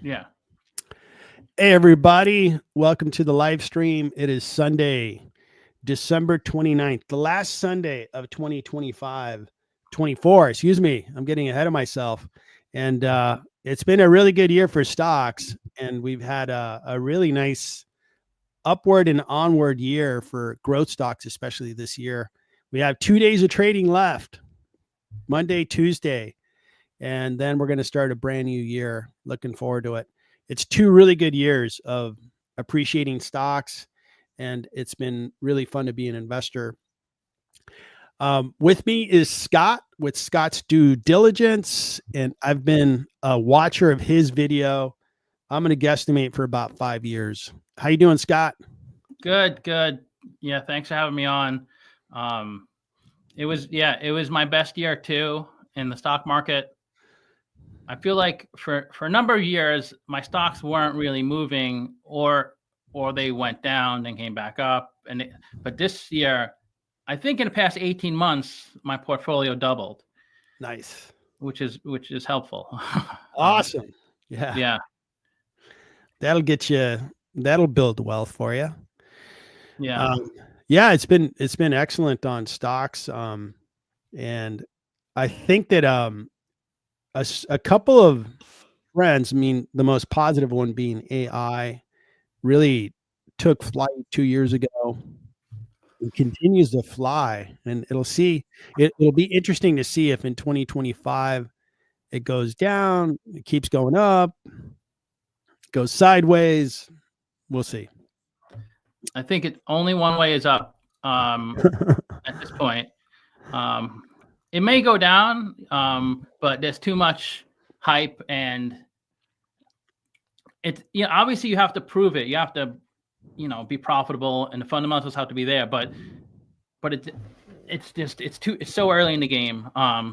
Yeah. Hey, everybody. Welcome to the live stream. It is Sunday, December 29th, the last Sunday of 2025, 24. Excuse me. I'm getting ahead of myself. And it's been a really good year for stocks. And we've had a really nice upward and onward year for growth stocks, especially this year. We have 2 days of trading left, Monday, Tuesday. And then we're going to start a brand new year. Looking forward to it. It's 2 really good years of appreciating stocks, and it's been really fun to be an investor. With me is Scott with Scott's Due Diligence, and I've been a watcher of his video. I'm going to guesstimate for about 5 years. How you doing, Scott? Good. Yeah, thanks for having me on. It was my best year too in the stock market. I feel like for a number of years, my stocks weren't really moving, or they went down and came back up. But this year, I think in the past 18 months, my portfolio doubled. Nice. Which is helpful. Awesome. Yeah. That'll get you. That'll build wealth for you. Yeah. It's been excellent on stocks. And I think that a couple of trends, I mean, the most positive one being AI, really took flight 2 years ago. It continues to fly, and it'll be interesting to see if in 2025 it goes down, it keeps going up, goes sideways. We'll see. I think it only one way is up at this point. It may go down, but there's too much hype, and it's obviously you have to prove it. You have to, be profitable, and the fundamentals have to be there. But it's so early in the game.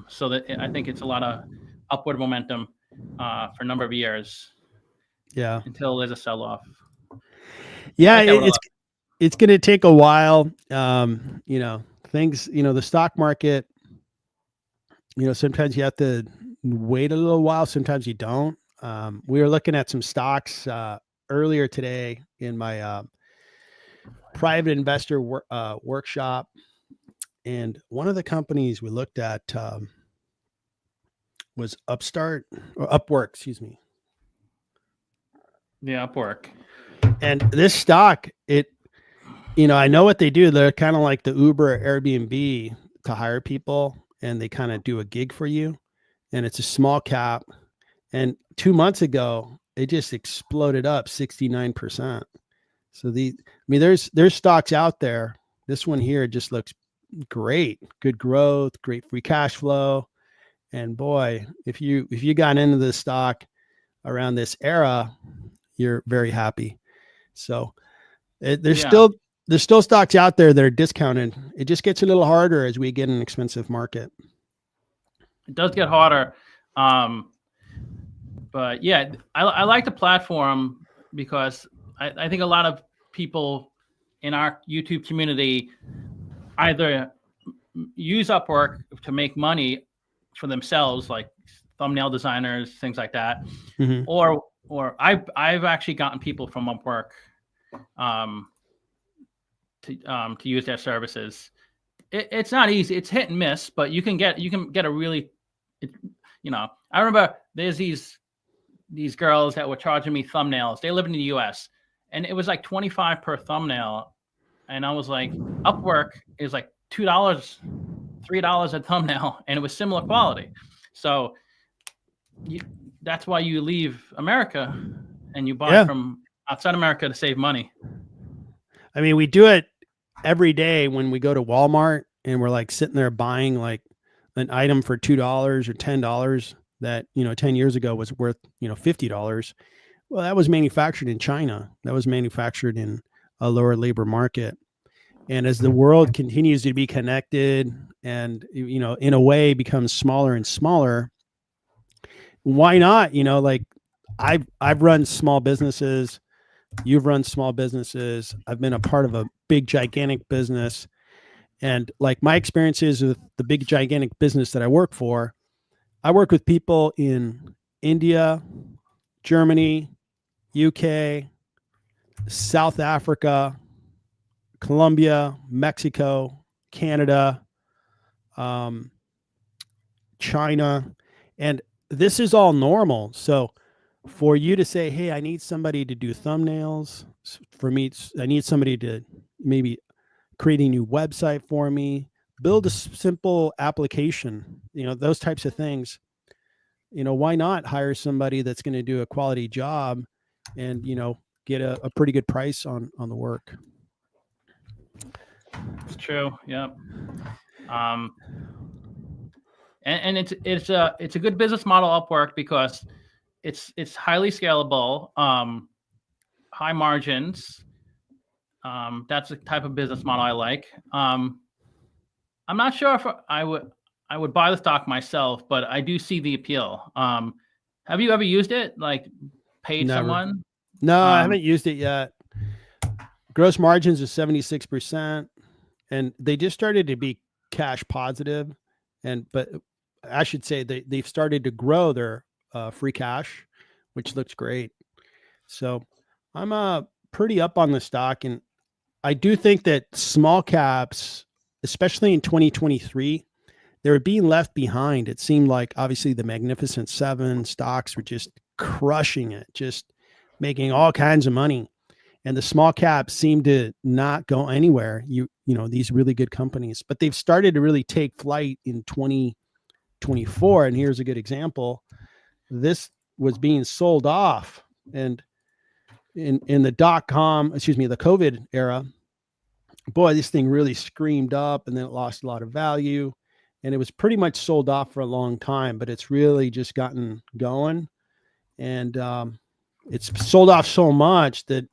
So that I think it's a lot of upward momentum for a number of years. Yeah. Until there's a sell-off. Yeah, it's going to take a while. Things. The stock market. Sometimes you have to wait a little while. Sometimes you don't. We were looking at some stocks earlier today in my private investor workshop. And one of the companies we looked at was Upwork, excuse me. Yeah, Upwork. And this stock, I know what they do. They're kind of like the Uber or Airbnb to hire people, and they kind of do a gig for you. And it's a small cap. And 2 months ago, it just exploded up 69%. So there's stocks out there. This one here just looks great. Good growth, great free cash flow. And boy, if you got into this stock around this era, you're very happy. So there's still stocks out there that are discounted. It just gets a little harder as we get in an expensive market. It does get harder. But yeah, I like the platform because I think a lot of people in our YouTube community either use Upwork to make money for themselves, like thumbnail designers, things like that, mm-hmm. or I've actually gotten people from Upwork to use their services. It's not easy. It's hit and miss, but you can get a really, I remember there's these girls that were charging me thumbnails. They live in the US, and it was like $25 per thumbnail. And I was like, Upwork is like $2, $3 a thumbnail, and it was similar quality. So that's why you leave America and you buy from outside America to save money. I mean, we do it every day when we go to Walmart and we're like sitting there buying like an item for $2 or $10 that, 10 years ago was worth, $50. Well, that was manufactured in China. That was manufactured in a lower labor market. And as the world continues to be connected and, in a way becomes smaller and smaller, why not? Like I've run small businesses. You've run small businesses. I've been a part of a big, gigantic business. And like my experiences with the big, gigantic business that I work for, I work with people in India, Germany, UK, South Africa, Colombia, Mexico, Canada, China, and this is all normal. So for you to say, hey, I need somebody to do thumbnails for me, I need somebody to maybe create a new website for me, build a simple application, those types of things. Why not hire somebody that's going to do a quality job and, get a pretty good price on the work. It's true. Yep. And it's a good business model, Upwork, because it's highly scalable, high margins. That's the type of business model I like. I'm not sure if I would buy the stock myself, but I do see the appeal. Have you ever used it? Like paid Never. someone? No, I haven't used it yet. Gross margins is 76%, and they just started to be cash positive. But I should say they've started to grow their free cash, which looks great. So I'm pretty up on the stock, and I do think that small caps, especially in 2023, they were being left behind. It seemed like obviously the Magnificent Seven stocks were just crushing it, just making all kinds of money. And the small caps seem to not go anywhere. These really good companies, but they've started to really take flight in 2024. And here's a good example. This was being sold off, and in the the COVID era, boy, this thing really screamed up, and then it lost a lot of value, and it was pretty much sold off for a long time, but it's really just gotten going. And it's sold off so much that,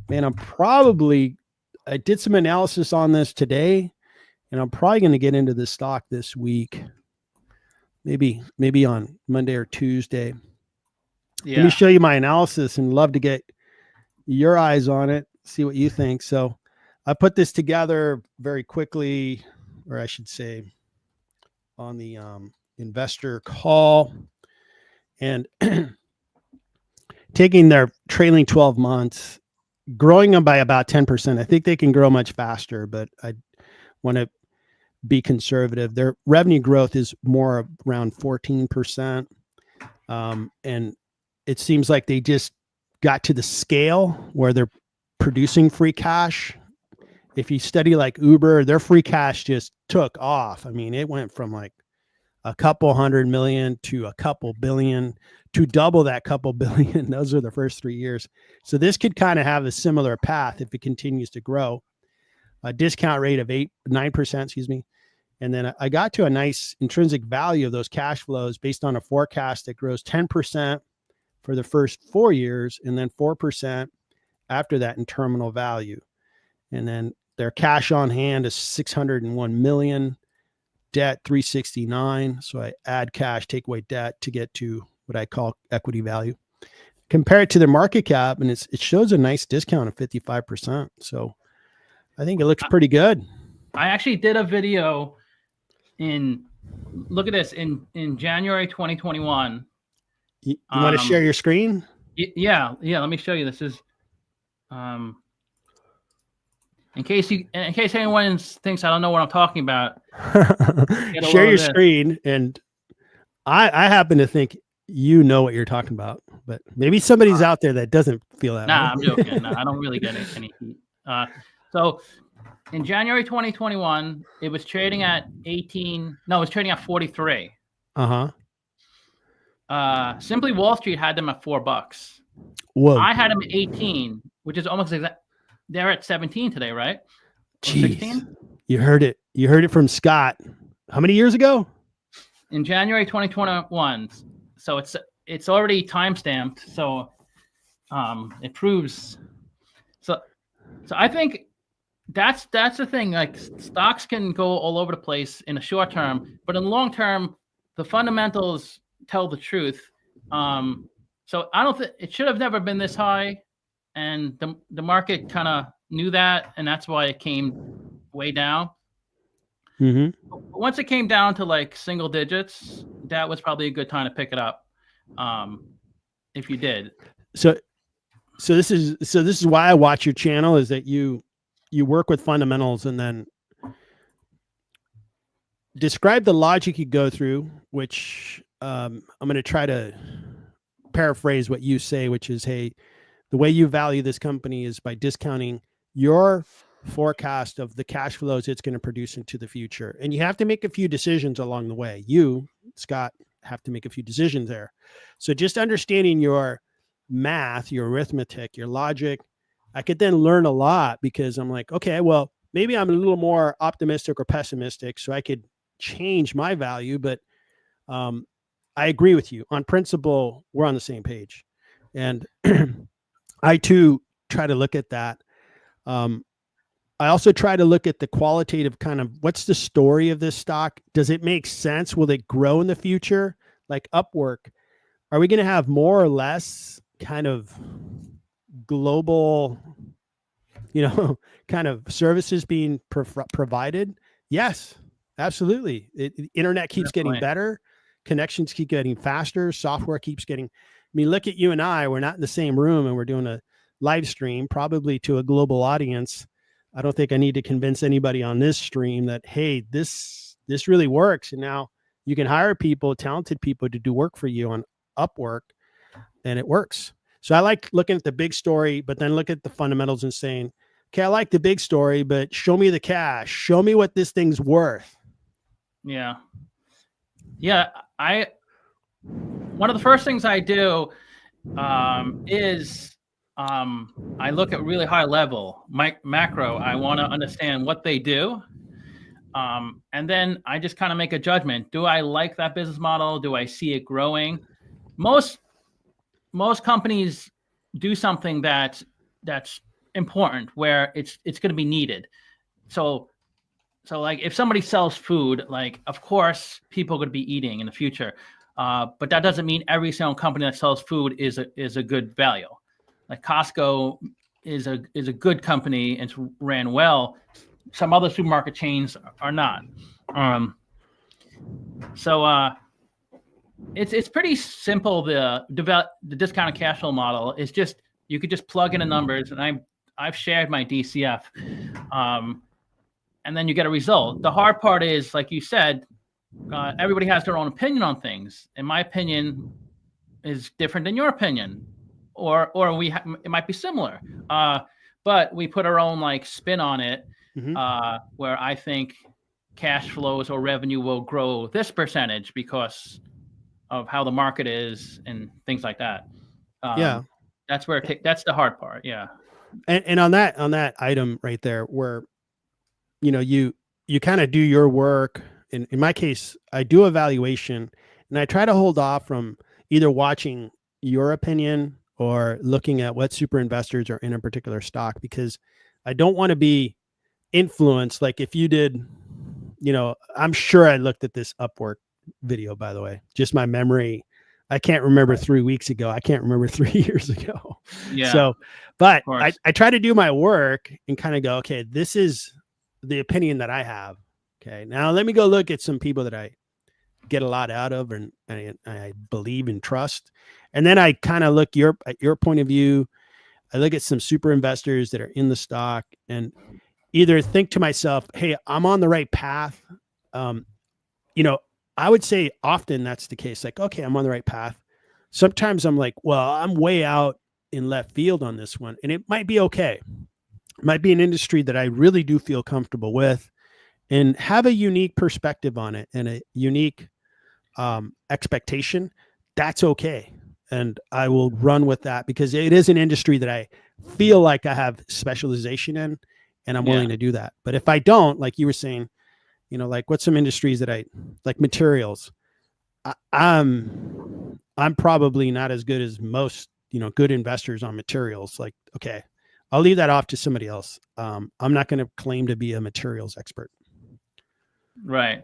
man, I did some analysis on this today, and I'm probably going to get into this stock this week, maybe on Monday or Tuesday. Yeah. Let me show you my analysis, and love to get your eyes on it, see what you think. So I put this together very quickly, or I should say on the investor call, and taking their trailing 12 months, growing them by about 10%. I think they can grow much faster, but I want to be conservative. Their revenue growth is more around 14%. And it seems like they just got to the scale where they're producing free cash. If you study like Uber, their free cash just took off. I mean, it went from like a couple $100 million to a couple billion, to double that couple billion. Those are the first 3 years. So this could kind of have a similar path if it continues to grow. A discount rate of 9%, excuse me. And then I got to a nice intrinsic value of those cash flows based on a forecast that grows 10% for the first 4 years, and then 4% after that in terminal value. And then their cash on hand is 601 million, debt 369. So I add cash, take away debt to get to what I call equity value. Compare it to the market cap, and it shows a nice discount of 55%. So I think it looks pretty good. I actually did a video look at this, in January 2021. You want to share your screen? Yeah. Let me show you. This is, in case anyone thinks I don't know what I'm talking about. Share your screen, and I happen to think you know what you're talking about, but maybe somebody's out there that doesn't feel that. Nah, I'm joking. No, I don't really get any heat. So in January 2021, it was trading at 18. No, it was trading at 43. Simply Wall Street had them at $4. Whoa. I had them at 18, which is almost exact. They're at 17 today, right? 16? You heard it. You heard it from Scott. How many years ago? In January 2021. So it's already timestamped. So it proves. So I think that's the thing. Like, stocks can go all over the place in the short term, but in the long term, the fundamentals tell the truth. So I don't think it should have never been this high, and the market kind of knew that, and that's why it came way down. Mm-hmm. Once it came down to like single digits, that was probably a good time to pick it up. if you did. So this is why I watch your channel, is that you work with fundamentals and then describe the logic you go through, which I'm going to try to paraphrase what you say, which is, hey, the way you value this company is by discounting your forecast of the cash flows it's going to produce into the future. And you have to make a few decisions along the way. You, Scott, have to make a few decisions there. So just understanding your math, your arithmetic, your logic, I could then learn a lot, because I'm like, okay, well, maybe I'm a little more optimistic or pessimistic, so I could change my value. But I agree with you on principle. We're on the same page. And I too try to look at that. I also try to look at the qualitative kind of, what's the story of this stock? Does it make sense? Will it grow in the future? Like Upwork, are we going to have more or less kind of global, kind of services being provided? Yes, absolutely. Internet keeps getting better. Connections keep getting faster. Software keeps getting, look at you and I, we're not in the same room and we're doing a live stream, probably to a global audience. I don't think I need to convince anybody on this stream that, hey, this really works. And now you can hire people, talented people, to do work for you on Upwork, and it works. So I like looking at the big story, but then look at the fundamentals and saying, okay, I like the big story, but show me the cash. Show me what this thing's worth. Yeah. Yeah. One of the first things I do is I look at really high level, macro. I want to understand what they do. And then I just kind of make a judgment. Do I like that business model? Do I see it growing? Most companies do something that's important, where it's going to be needed. So like if somebody sells food, like of course people are going to be eating in the future. But that doesn't mean every single company that sells food is a good value. Like Costco is a good company and it's ran well. Some other supermarket chains are not. So it's pretty simple. The discounted cash flow model is just, you could just plug in the numbers, and I've shared my DCF, and then you get a result. The hard part is, like you said, everybody has their own opinion on things, and my opinion is different than your opinion, or it might be similar, but we put our own like spin on it. Where I think cash flows or revenue will grow this percentage because of how the market is and things like that. That's where that's the hard part. Yeah. And on that item right there, where you kind of do your work. In my case, I do a valuation, and I try to hold off from either watching your opinion or looking at what super investors are in a particular stock, because I don't want to be influenced. Like if you did, I'm sure I looked at this Upwork video, by the way, just my memory. I can't remember 3 weeks ago. I can't remember 3 years ago. Yeah. So, but I try to do my work and kind of go, okay, this is the opinion that I have. Okay. Now let me go look at some people that I get a lot out of and I believe and trust. And then I kind of look at your point of view. I look at some super investors that are in the stock and either think to myself, hey, I'm on the right path. I would say often that's the case. Like, okay, I'm on the right path. Sometimes I'm like, well, I'm way out in left field on this one, and it might be okay. It might be an industry that I really do feel comfortable with and have a unique perspective on it and a unique expectation. That's okay. And I will run with that because it is an industry that I feel like I have specialization in, and I'm willing to do that. But if I don't, like you were saying, like what's some industries that I like, materials, I'm probably not as good as most, good investors on materials. Like, okay, I'll leave that off to somebody else. I'm not going to claim to be a materials expert. Right.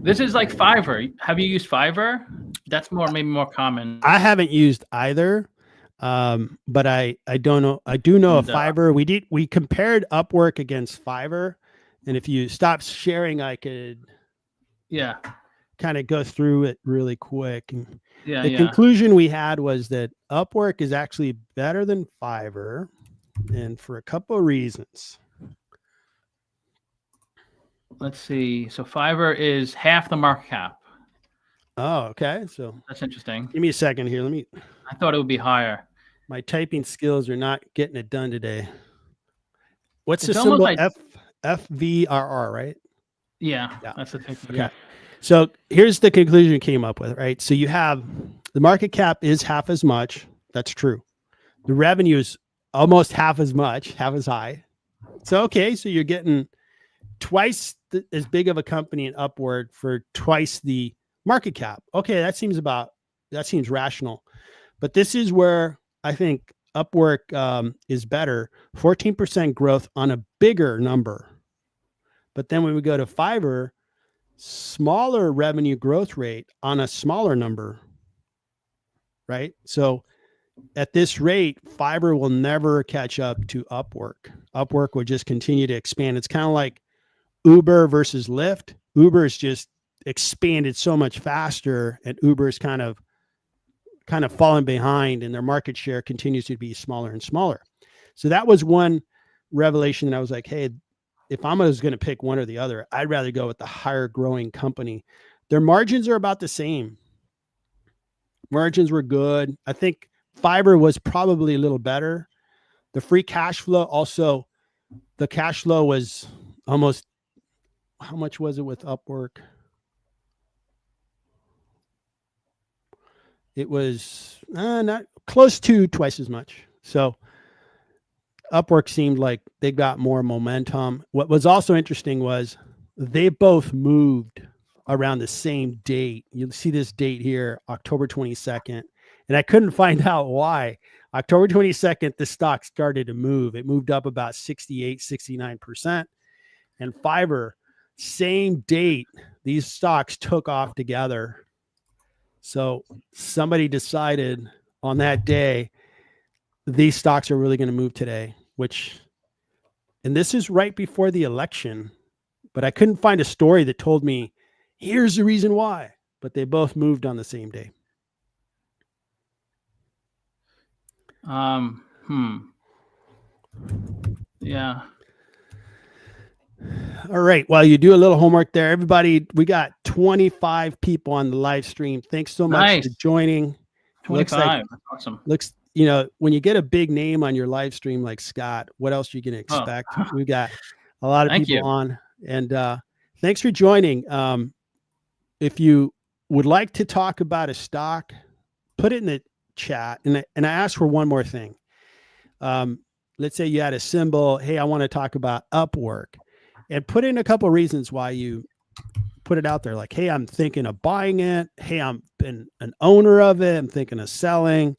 This is like Fiverr. Have you used Fiverr? That's maybe more common. I haven't used either. But I don't know. I do know of Fiverr. We compared Upwork against Fiverr. And if you stop sharing, I could kind of go through it really quick. And Yeah, The yeah. conclusion we had was that Upwork is actually better than Fiverr, and for a couple of reasons. Let's see. So Fiverr is half the market cap. Oh, okay. So That's interesting. give me a second here. I thought it would be higher. My typing skills are not getting it done today. What's It's the almost symbol? like FVRR, right? yeah, Yeah. that's the ticker. Okay. Yeah. So here's the conclusion you came up with, right? So you have the market cap is half as much. That's true. The revenue is almost half as much, half as high. So, okay. So you're getting twice as big of a company in Upward for twice the market cap. Okay. That seems rational. But this is where I think Upwork is better. 14% growth on a bigger number. But then when we go to Fiverr, smaller revenue growth rate on a smaller number, right? So at this rate, Fiverr will never catch up to Upwork. Upwork will just continue to expand. It's kind of like Uber versus Lyft. Uber is just expanded so much faster, and Uber is kind of falling behind, and their market share continues to be smaller and smaller. So that was one revelation that I was like, hey, if I was going to pick one or the other, I'd rather go with the higher growing company. Their margins are about the same. Margins were good. I think Fiverr was probably a little better. The free cash flow also, the cash flow was almost, how much was it with Upwork? It was not close to twice as much. So Upwork seemed like they got more momentum. What was also interesting was they both moved around the same date. You see this date here, October 22nd. And I couldn't find out why. October 22nd, the stock started to move. It moved up about 68, 69%. And Fiverr, same date, these stocks took off together. So somebody decided on that day, these stocks are really going to move today, and this is right before the election, but I couldn't find a story that told me, here's the reason why, but they both moved on the same day. Yeah. All right. Well, you do a little homework there. Everybody, we got 25 people on the live stream. Thanks so much for joining. 25. That's awesome. When you get a big name on your live stream like Scott, what else are you going to expect? We got a lot of people on, and thanks for joining. If you would like to talk about a stock, put it in the chat. And I ask for one more thing. Let's say you had a symbol. Hey, I want to talk about Upwork, and put in a couple of reasons why you put it out there. Like, hey, I'm thinking of buying it. Hey, I'm been an owner of it. I'm thinking of selling.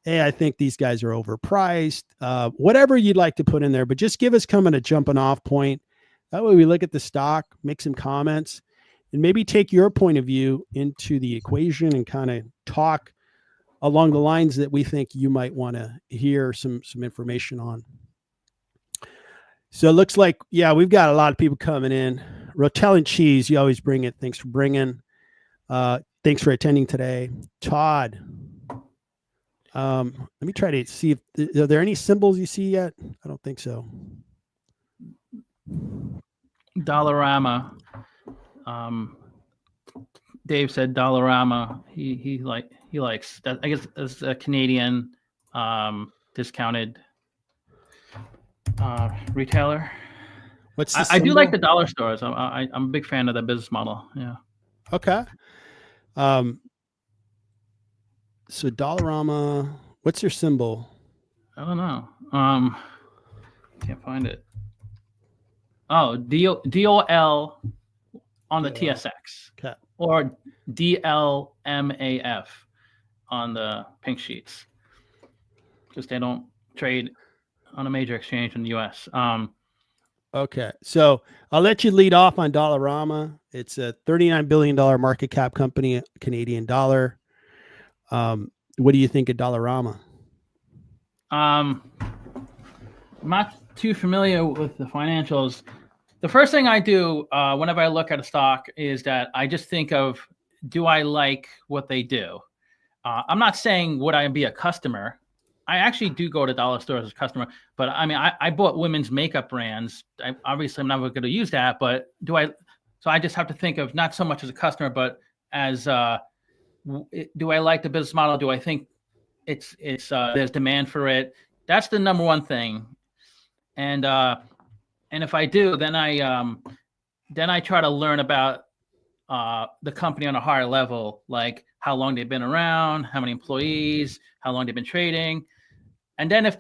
Hey, I think these guys are overpriced. Whatever you'd like to put in there, but just give us a jumping off point. That way we look at the stock, make some comments, and maybe take your point of view into the equation and kind of talk along the lines that we think you might want to hear some information on. So it looks like, yeah, we've got a lot of people coming in. Rotel and Cheese, you always bring it. Thanks for bringing. Thanks for attending today. Todd, let me try to see if, are there any symbols you see yet? I don't think so. Dollarama. Dave said Dollarama. He likes that. I guess as a Canadian discounted retailer. What's the I do like the dollar stores. I'm a big fan of the business model. Yeah. Okay. So Dollarama, what's your symbol? I don't know. Can't find it. Oh, DOL on the TSX. Okay. Or DLMAF on the pink sheets. Because they don't trade on a major exchange in the US. Okay. So I'll let you lead off on Dollarama. It's a $39 billion market cap company, Canadian dollar. What do you think of Dollarama? I'm not too familiar with the financials. The first thing I do whenever I look at a stock is that I just think of, do I like what they do? I'm not saying would I be a customer. I actually do go to dollar stores as a customer, but I mean, I bought women's makeup brands. Obviously, I'm never going to use that, but do I? So I just have to think of not so much as a customer, but as do I like the business model? Do I think it's there's demand for it? That's the number one thing. And if I do, then I try to learn about the company on a higher level, like how long they've been around, how many employees, how long they've been trading. And then if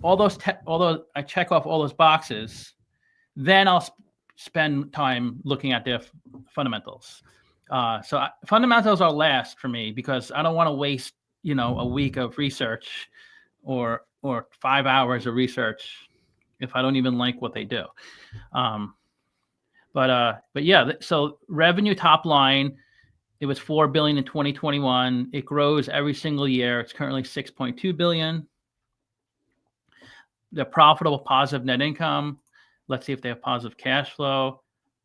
although I check off all those boxes, then I'll spend time looking at their fundamentals. So fundamentals are last for me because I don't want to waste, a week of research or 5 hours of research if I don't even like what they do. But yeah, so revenue top line, it was $4 billion in 2021. It grows every single year. It's currently $6.2 billion. They're profitable, positive net income. Let's see if they have positive cash flow.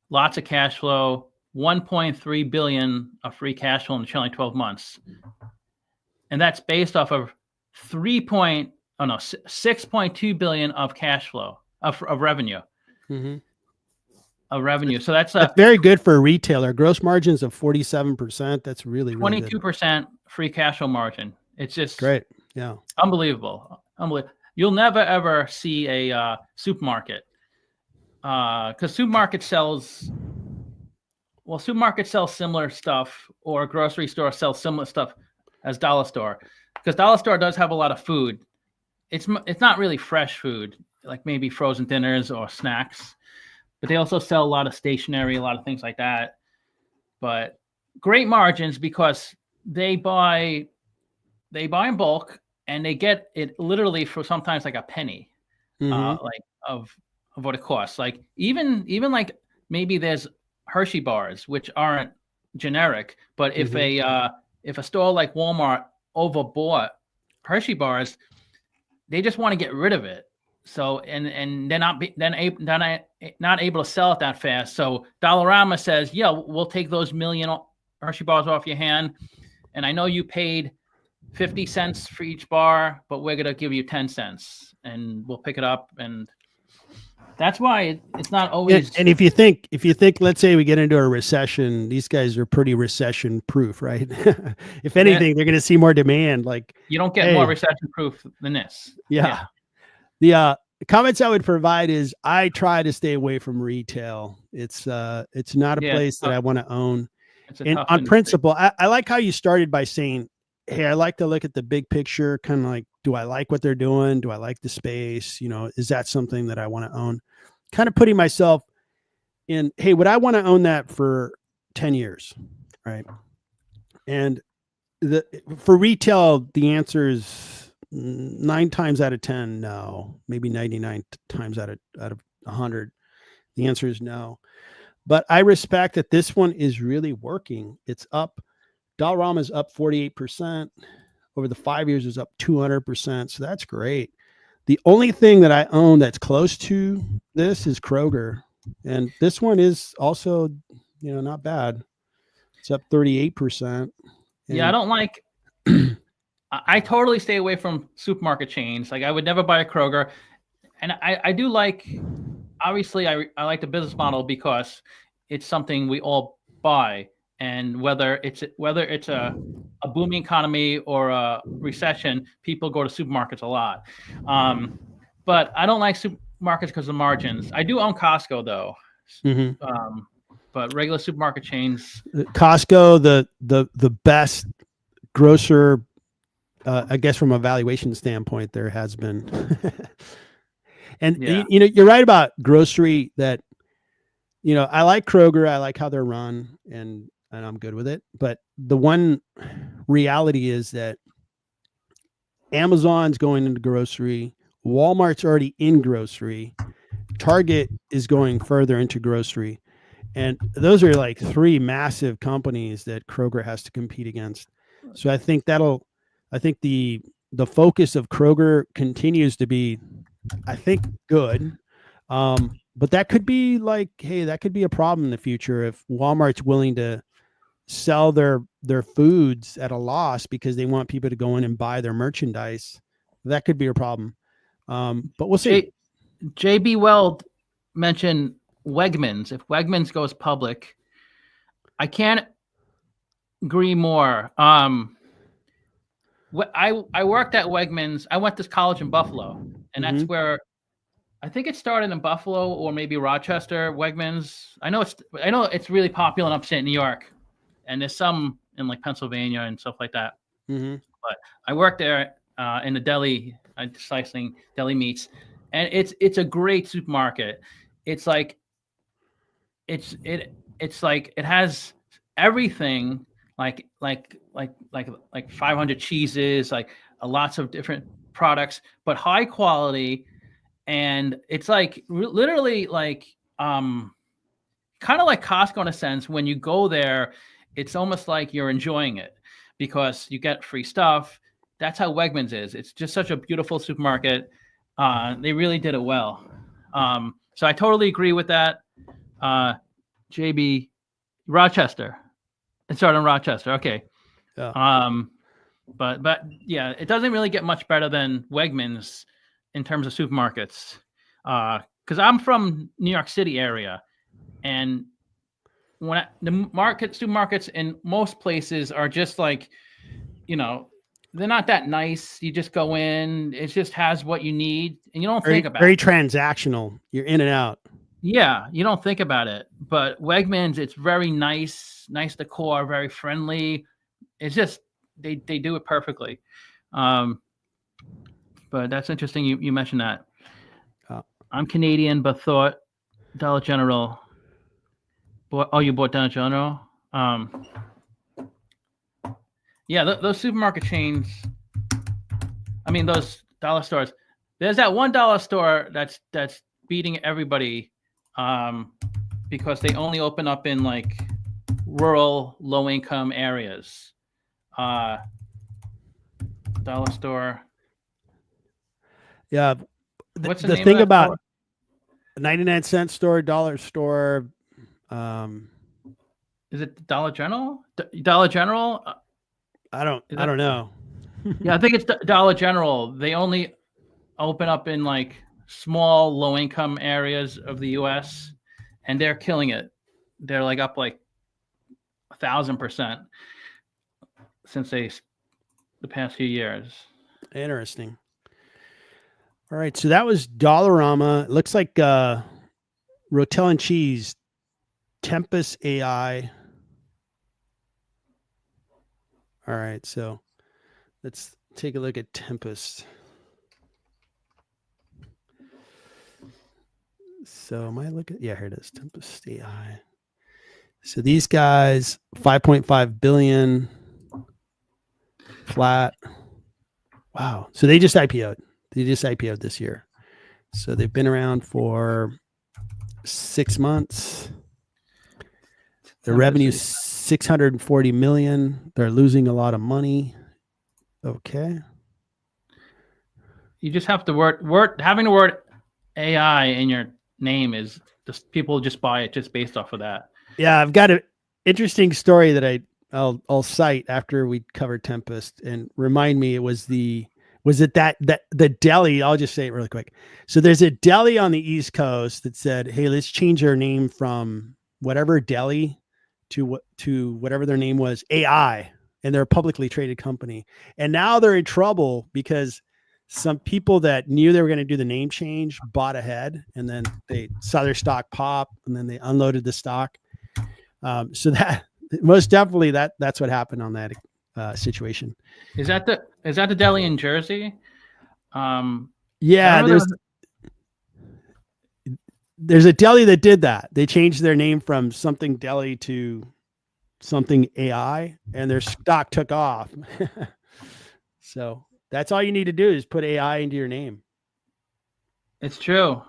Lots of cash flow. 1.3 billion of free cash flow in the trailing 12 months. And that's based off of 6.2 billion of cash flow of revenue. Mm-hmm. Of revenue. So that's very good for a retailer. Gross margins of 47%. That's really 22% free cash flow margin. It's just great. Yeah. Unbelievable. You'll never ever see a supermarket because supermarket sells similar stuff, or a grocery store sells similar stuff as dollar store, because dollar store does have a lot of food. It's not really fresh food, like maybe frozen dinners or snacks, but they also sell a lot of stationery, a lot of things like that. But great margins because they buy in bulk and they get it literally for sometimes like a penny, like of what it costs. Like even like maybe there's Hershey bars, which aren't generic, but if a store like Walmart overbought Hershey bars, they just want to get rid of it. So and they're not able to sell it that fast. So Dollarama says, yeah, we'll take those million Hershey bars off your hand, and I know you paid 50 cents for each bar, but we're gonna give you 10 cents, and we'll pick it up. And that's why it's not always. And if you think, let's say we get into a recession, these guys are pretty recession proof, right? If anything, they're going to see more demand. Like you don't get more recession proof than this. Yeah. The comments I would provide is I try to stay away from retail. It's not a place that I want to own. And on principle, I like how you started by saying, hey, I like to look at the big picture, kind of like, do I like what they're doing? Do I like the space? Is that something that I want to own? Kind of putting myself in, hey, would I want to own that for 10 years? Right. And for retail, the answer is 9 times out of 10, no. Maybe 99 times out of 100. The answer is no. But I respect that this one is really working. It's up. Dollarama is up 48%. Over the 5 years is up 200%. So that's great. The only thing that I own that's close to this is Kroger. And this one is also, not bad. It's up 38%. Yeah, I don't like, I totally stay away from supermarket chains. Like I would never buy a Kroger. And I do like, obviously I like the business model because it's something we all buy. And whether it's a booming economy or a recession, people go to supermarkets a lot. But I don't like supermarkets because of margins. I do own Costco though. But regular supermarket chains. Costco, the best grocer, I guess from a valuation standpoint, there has been. And you're right about grocery that, I like Kroger. I like how they're run and I'm good with it. But the one reality is that Amazon's going into grocery. Walmart's already in grocery. Target is going further into grocery. And those are like 3 massive companies that Kroger has to compete against. So I think the focus of Kroger continues to be, I think, good. But that could be like, hey, that could be a problem in the future if Walmart's willing to sell their foods at a loss because they want people to go in and buy their merchandise, that could be a problem. But we'll see. JB Weld mentioned Wegmans. If Wegmans goes public, I can't agree more. I worked at Wegmans. I went to college in Buffalo, and that's where I think it started in Buffalo or maybe Rochester. Wegmans. I know it's really popular in upstate New York, and there's some in like Pennsylvania and stuff like that. But I worked there in the deli, slicing deli meats, and it's a great supermarket. It's like it has everything, like 500 cheeses, like lots of different products, but high quality. And it's like literally like kind of like Costco in a sense. When you go there, it's almost like you're enjoying it because you get free stuff. That's how Wegmans is. It's just such a beautiful supermarket. They really did it well. So I totally agree with that. JB, Rochester. It started in Rochester. Okay. Yeah. But yeah, it doesn't really get much better than Wegmans in terms of supermarkets. Because I'm from New York City area, and the supermarkets in most places are just like, they're not that nice. You just go in, it just has what you need, and you don't think about it. Very transactional. You're in and out. Yeah, you don't think about it. But Wegmans, it's very nice decor, very friendly. It's just they do it perfectly. But that's interesting. You mentioned that. I'm Canadian, but thought Dollar General. You bought Dollar General? Yeah, those supermarket chains. I mean, those dollar stores. There's that $1 store that's beating everybody, because they only open up in like rural, low-income areas. Dollar store. Yeah. What's the name thing about store? 99-cent store, dollar store? Is it Dollar General? Dollar General? I don't know. Yeah, I think it's Dollar General. They only open up in like small, low-income areas of the U.S., and they're killing it. They're like up like 1,000% since the past few years. Interesting. All right, so that was Dollarama. It looks like Rotel and Cheese, Tempus AI. All right, so let's take a look at Tempus. So am I looking? Yeah, here it is, Tempus AI. So these guys, 5.5 billion flat. Wow. So they just IPO'd. They just IPO'd this year. So they've been around for 6 months. Their revenue is 640 million. They're losing a lot of money. Okay. You just have to having the word AI in your name is just, people just buy it just based off of that. Yeah, I've got an interesting story that I'll cite after we cover Tempest, and remind me, was it the deli? I'll just say it really quick. So there's a deli on the East Coast that said, "Hey, let's change our name from whatever deli to whatever their name was, AI," and they're a publicly traded company. And now they're in trouble because some people that knew they were going to do the name change bought ahead, and then they saw their stock pop, and then they unloaded the stock. So that most definitely that's what happened on that situation. Is that the deli in Jersey? Yeah, there's a deli that did that. They changed their name from something deli to something AI, and their stock took off. So that's all you need to do is put AI into your name. It's true.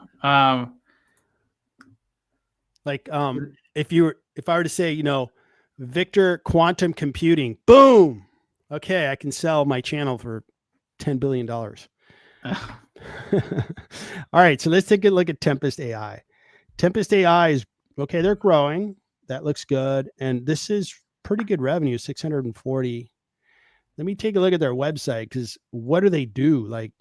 If I were to say, Victor Quantum Computing, boom. Okay, I can sell my channel for $10 billion. All right, so let's take a look at Tempest AI. Tempest AI is okay. They're growing. That looks good. And this is pretty good revenue, 640. Let me take a look at their website, because what do they do? Like,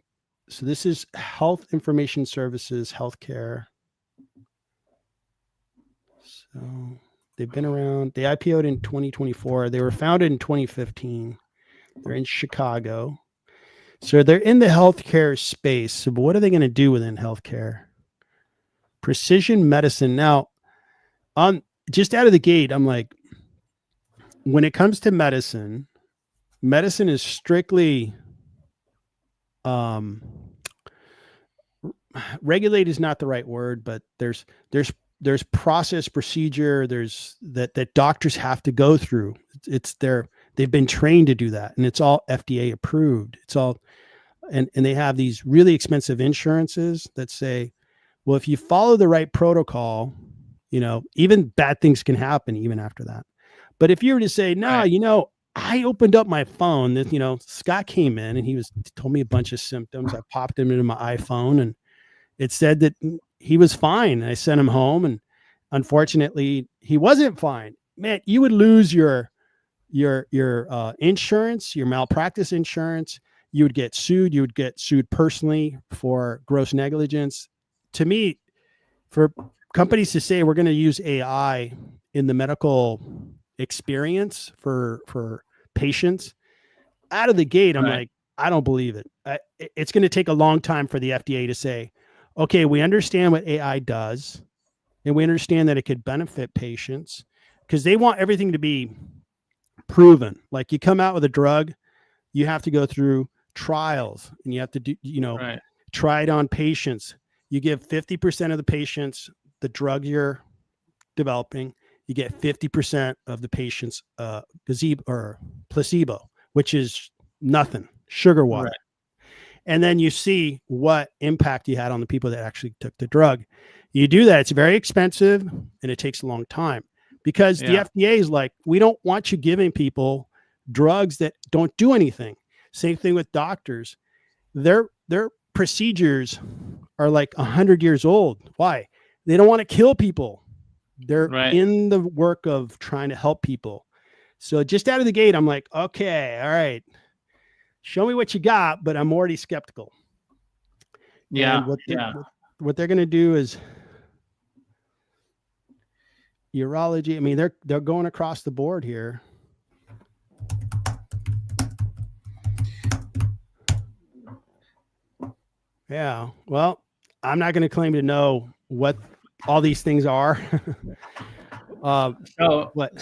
so this is health information services, healthcare. So they've been around. They IPO'd in 2024. They were founded in 2015. They're in Chicago. So they're in the healthcare space. So what are they going to do within healthcare? Precision medicine. Now, just out of the gate, I'm like, when it comes to medicine is strictly regulate is not the right word, but there's process, procedure, there's that doctors have to go through. They've been trained to do that, and it's all FDA approved. It's all, and they have these really expensive insurances that say, well, if you follow the right protocol, even bad things can happen even after that. But if you were to say, no, right, I opened up my phone, Scott came in and he told me a bunch of symptoms. I popped him into my iPhone and it said that he was fine. I sent him home, and unfortunately he wasn't fine. Man, you would lose your insurance, your malpractice insurance. You would get sued. You would get sued personally for gross negligence. To me, for companies to say we're going to use AI in the medical experience for patients, out of the gate, I'm like, I don't believe it. It's going to take a long time for the FDA to say, okay, we understand what AI does, and we understand that it could benefit patients, because they want everything to be proven. Like, you come out with a drug, you have to go through trials, and you have to do, try it on patients. You give 50% of the patients the drug you're developing. You get 50% of the patients placebo, which is nothing, sugar water. Right. And then you see what impact you had on the people that actually took the drug. You do that. It's very expensive, and it takes a long time, because the FDA is like, we don't want you giving people drugs that don't do anything. Same thing with doctors. Their procedures are like 100 years old. Why? They don't want to kill people. They're in the work of trying to help people. So just out of the gate, I'm like, okay, all right, show me what you got, but I'm already skeptical. Yeah. And what they're going to do is urology. I mean, they're going across the board here. Yeah. Well, I'm not going to claim to know what all these things are. So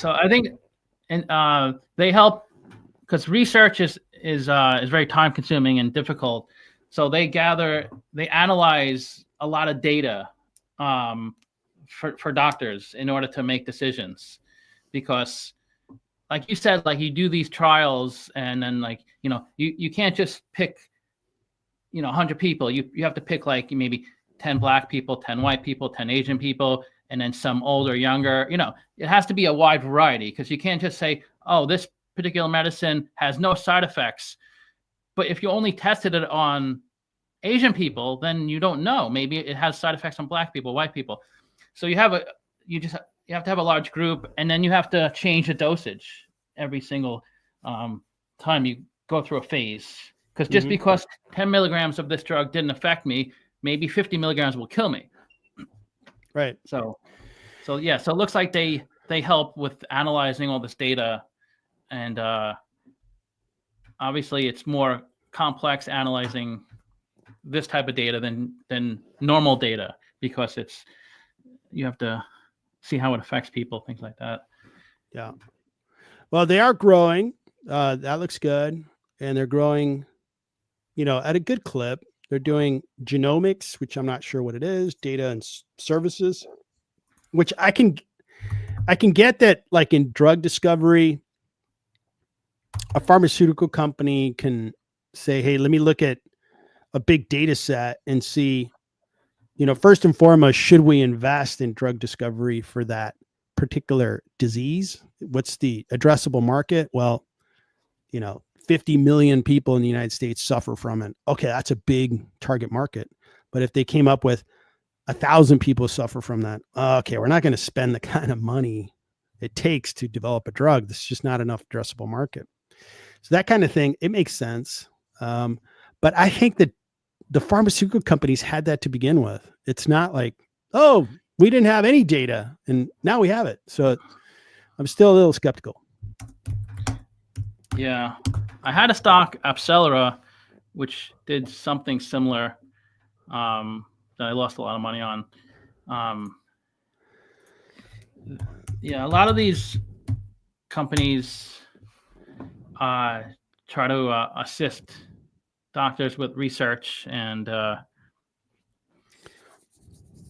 I think, and they help, because research is very time consuming and difficult. So they analyze a lot of data for doctors in order to make decisions, because like you said, like, you do these trials, and then, like, you can't just pick 100 people. You have to pick, like, maybe 10 Black people, 10 white people, 10 Asian people, and then some older, younger. It has to be a wide variety, because you can't just say, oh, this particular medicine has no side effects. But if you only tested it on Asian people, then you don't know. Maybe it has side effects on Black people, white people. So you have to have a large group, and then you have to change the dosage every single time you go through a phase. Because just because 10 milligrams of this drug didn't affect me, maybe 50 milligrams will kill me. Right. So it looks like they help with analyzing all this data, and obviously it's more complex analyzing this type of data than normal data, because you have to see how it affects people, things like that. Yeah. Well, they are growing. That looks good, and they're growing, at a good clip. They're doing genomics, which I'm not sure what it is, data and services, which I can get that, like, in drug discovery, a pharmaceutical company can say, hey, let me look at a big data set and see, first and foremost, should we invest in drug discovery for that particular disease? What's the addressable market? Well, 50 million people in the United States suffer from it. Okay, that's a big target market. But if they came up with 1,000 people suffer from that, okay, we're not going to spend the kind of money it takes to develop a drug. There's just not enough addressable market. So that kind of thing, it makes sense. But I think that the pharmaceutical companies had that to begin with. It's not like, oh, we didn't have any data and now we have it. So I'm still a little skeptical. Yeah. I had a stock, Upsellera, which did something similar that I lost a lot of money on. Yeah, a lot of these companies try to assist doctors with research and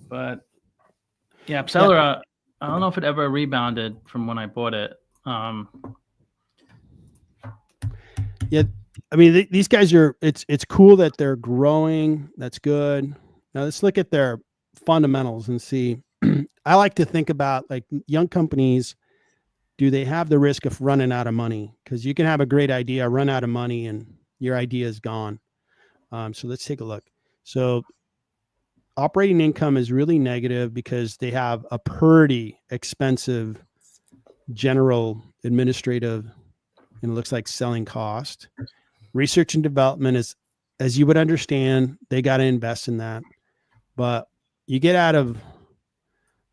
but yeah, Upsellera, I don't know if it ever rebounded from when I bought it. Yeah, I mean, these guys are, it's cool that they're growing. That's good. Now let's look at their fundamentals and see. I like to think about like young companies, do they have the risk of running out of money? Because you can have a great idea, run out of money, and your idea is gone. So let's take a look. So operating income is really negative because they have a pretty expensive general administrative, and it looks like selling cost. Research and development is, as you would understand, they got to invest in that. But you get out of,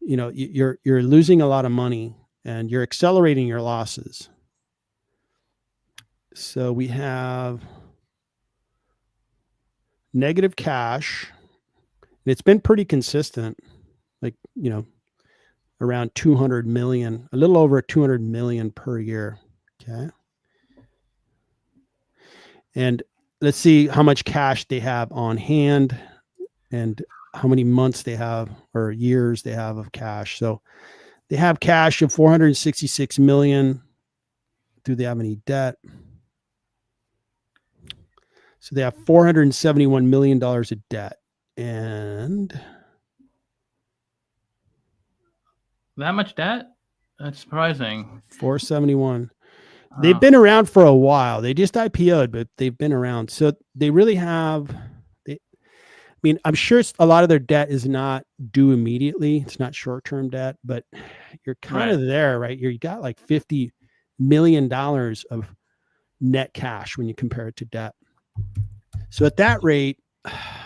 you're losing a lot of money and you're accelerating your losses. So we have negative cash. It's been pretty consistent, like, around 200 million, a little over 200 million per year. Okay. And let's see how much cash they have on hand and how many months they have or years they have of cash. So they have cash of 466 million. Do they have any debt? So they have $471 million of debt. And That much debt? That's surprising. 471. They've been around for a while. They just IPO'd, but they've been around. So they really have, I'm sure a lot of their debt is not due immediately. It's not short-term debt, but you're kind of there, right? You got like $50 million of net cash when you compare it to debt. So at that rate,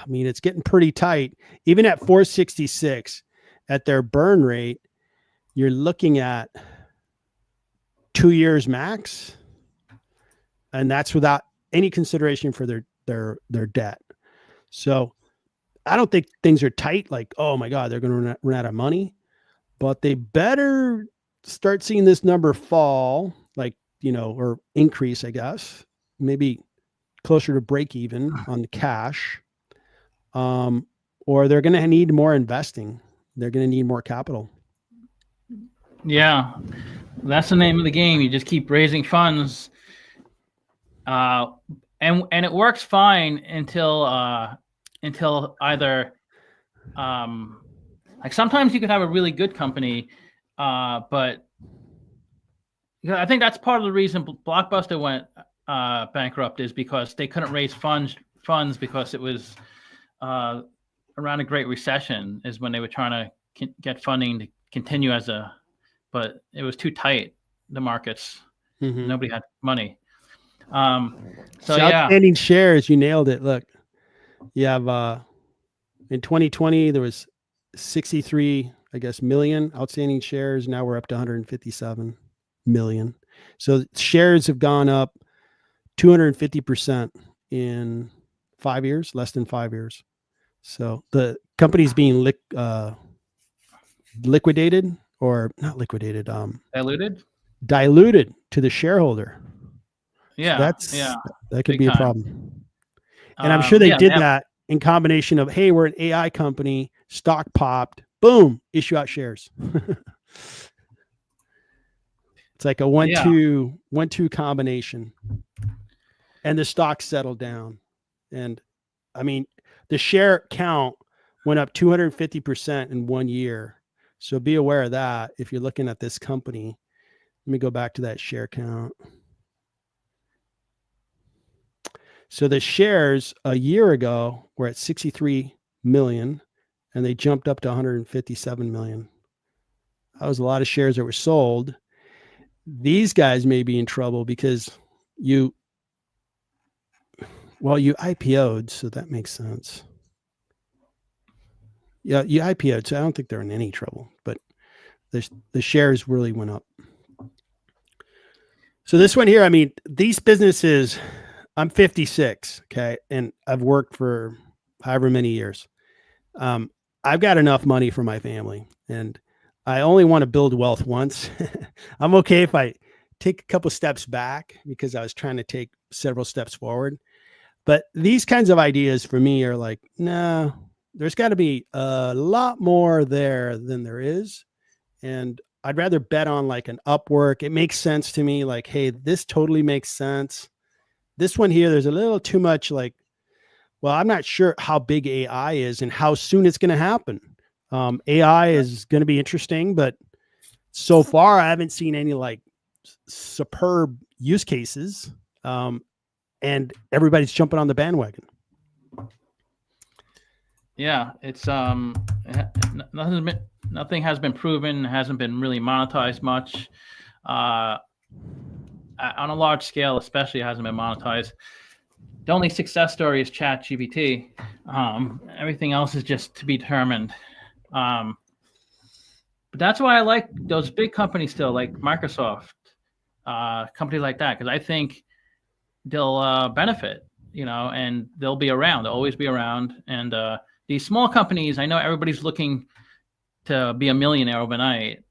it's getting pretty tight. Even at 466, at their burn rate, you're looking at 2 years max, and that's without any consideration for their debt. So I don't think things are tight, like, oh my God, they're going to run out of money, but they better start seeing this number fall, like, or increase, I guess, maybe closer to break even on the cash, or they're going to need more investing. They're going to need more capital. Yeah, that's the name of the game. You just keep raising funds, and it works fine until either, like sometimes you could have a really good company, but I think that's part of the reason Blockbuster went bankrupt is because they couldn't raise funds because it was around a Great Recession is when they were trying to get funding to continue but it was too tight, the markets. Mm-hmm. Nobody had money. So outstanding shares, you nailed it. Look, you have in 2020 there was 63, I guess, million outstanding shares. Now we're up to 157 million. So shares have gone up 250% in 5 years, less than 5 years. So the company's being liquidated. Or not liquidated, diluted to the shareholder. Yeah, So that could Big be time. a problem. And I'm sure they did that in combination of, hey, we're an AI company, stock popped, boom, issue out shares. It's like a one-two combination, and the stock settled down. And the share count went up 250% in 1 year. So be aware of that if you're looking at this company. Let me go back to that share count. So the shares a year ago were at 63 million, and they jumped up to 157 million. That was a lot of shares that were sold. These guys may be in trouble because you IPO'd, so that makes sense. Yeah, you IPO'd, so I don't think they're in any trouble, but the shares really went up. So this one here, I mean, these businesses, I'm 56, okay, and I've worked for however many years. I've got enough money for my family, and I only want to build wealth once. I'm okay if I take a couple steps back because I was trying to take several steps forward. But these kinds of ideas for me are like, no, there's got to be a lot more there than there is. And I'd rather bet on like an Upwork. It makes sense to me. Like, hey, this totally makes sense. This one here, there's a little too much like, well, I'm not sure how big AI is and how soon it's going to happen. AI is going to be interesting, but so far I haven't seen any like superb use cases. And everybody's jumping on the bandwagon. Yeah, it's nothing has been proven, hasn't been really monetized much. On a large scale, especially, it hasn't been monetized. The only success story is ChatGPT. Everything else is just to be determined. But that's why I like those big companies still, like Microsoft, companies like that, because I think they'll benefit, and they'll be around. They'll always be around. And these small companies, I know everybody's looking to be a millionaire overnight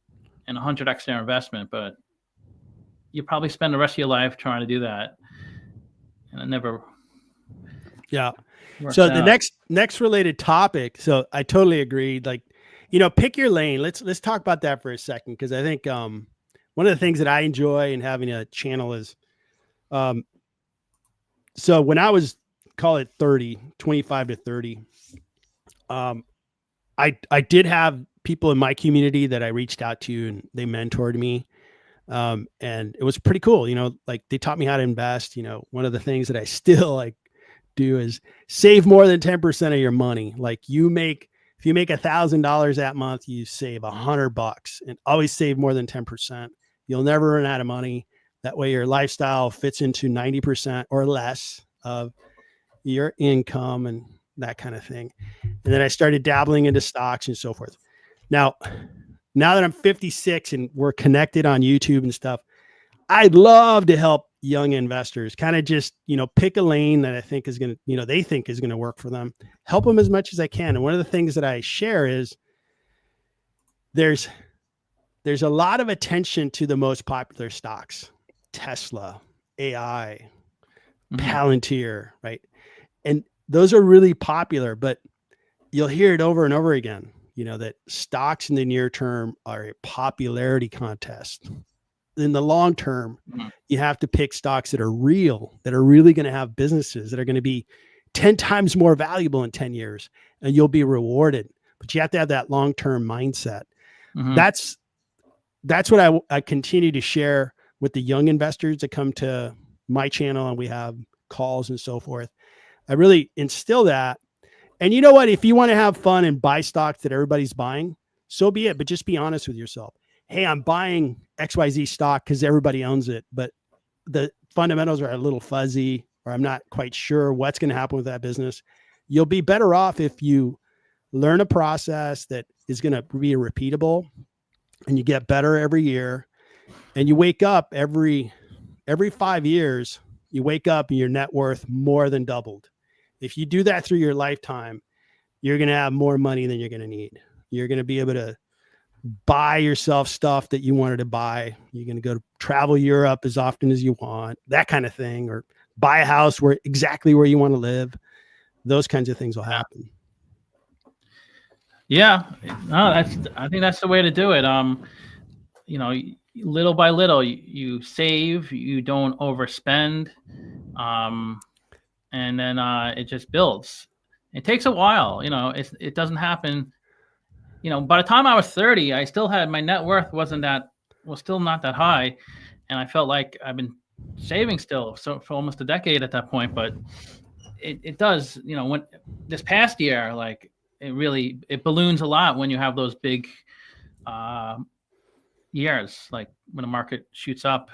and 100x their investment, but you probably spend the rest of your life trying to do that, and it never. Yeah. So out. The next related topic. So I totally agree. Like, pick your lane. Let's talk about that for a second, because I think one of the things that I enjoy in having a channel is, so when I was, call it 25 to 30, I did have people in my community that I reached out to, and they mentored me. And it was pretty cool. Like they taught me how to invest. One of the things that I still like do is save more than 10% of your money. Like if you make $1,000 that month, you save $100, and always save more than 10%. You'll never run out of money. That way your lifestyle fits into 90% or less of your income and that kind of thing. And then I started dabbling into stocks and so forth. Now that I'm 56 and we're connected on YouTube and stuff, I'd love to help young investors kind of just, pick a lane that I think is going to, they think is going to work for them, help them as much as I can. And one of the things that I share is there's a lot of attention to the most popular stocks, Tesla, AI, Palantir, right? And those are really popular, but you'll hear it over and over again, that stocks in the near term are a popularity contest. In the long term, you have to pick stocks that are real, that are really going to have businesses that are going to be 10 times more valuable in 10 years, and you'll be rewarded. But you have to have that long-term mindset. That's what I continue to share with the young investors that come to my channel, and we have calls and so forth. I really instill that. And you know what? If you want to have fun and buy stocks that everybody's buying, so be it. But just be honest with yourself. Hey, I'm buying XYZ stock because everybody owns it, but the fundamentals are a little fuzzy, or I'm not quite sure what's going to happen with that business. You'll be better off if you learn a process that is going to be repeatable, and you get better every year, and you wake up every 5 years, you wake up and your net worth more than doubled. If you do that through your lifetime, you're going to have more money than you're going to need. You're going to be able to buy yourself stuff that you wanted to buy. You're going to go to travel Europe as often as you want, that kind of thing, or buy a house exactly where you want to live. Those kinds of things will happen. Yeah, no, I think that's the way to do it. Little by little, you save, you don't overspend, and then it just builds. It takes a while, it doesn't happen. By the time I was 30, I still had, my net worth was still not that high, and I felt like I've been saving still for almost a decade at that point. But it does, when this past year, like it balloons a lot when you have those big years, like when the market shoots up.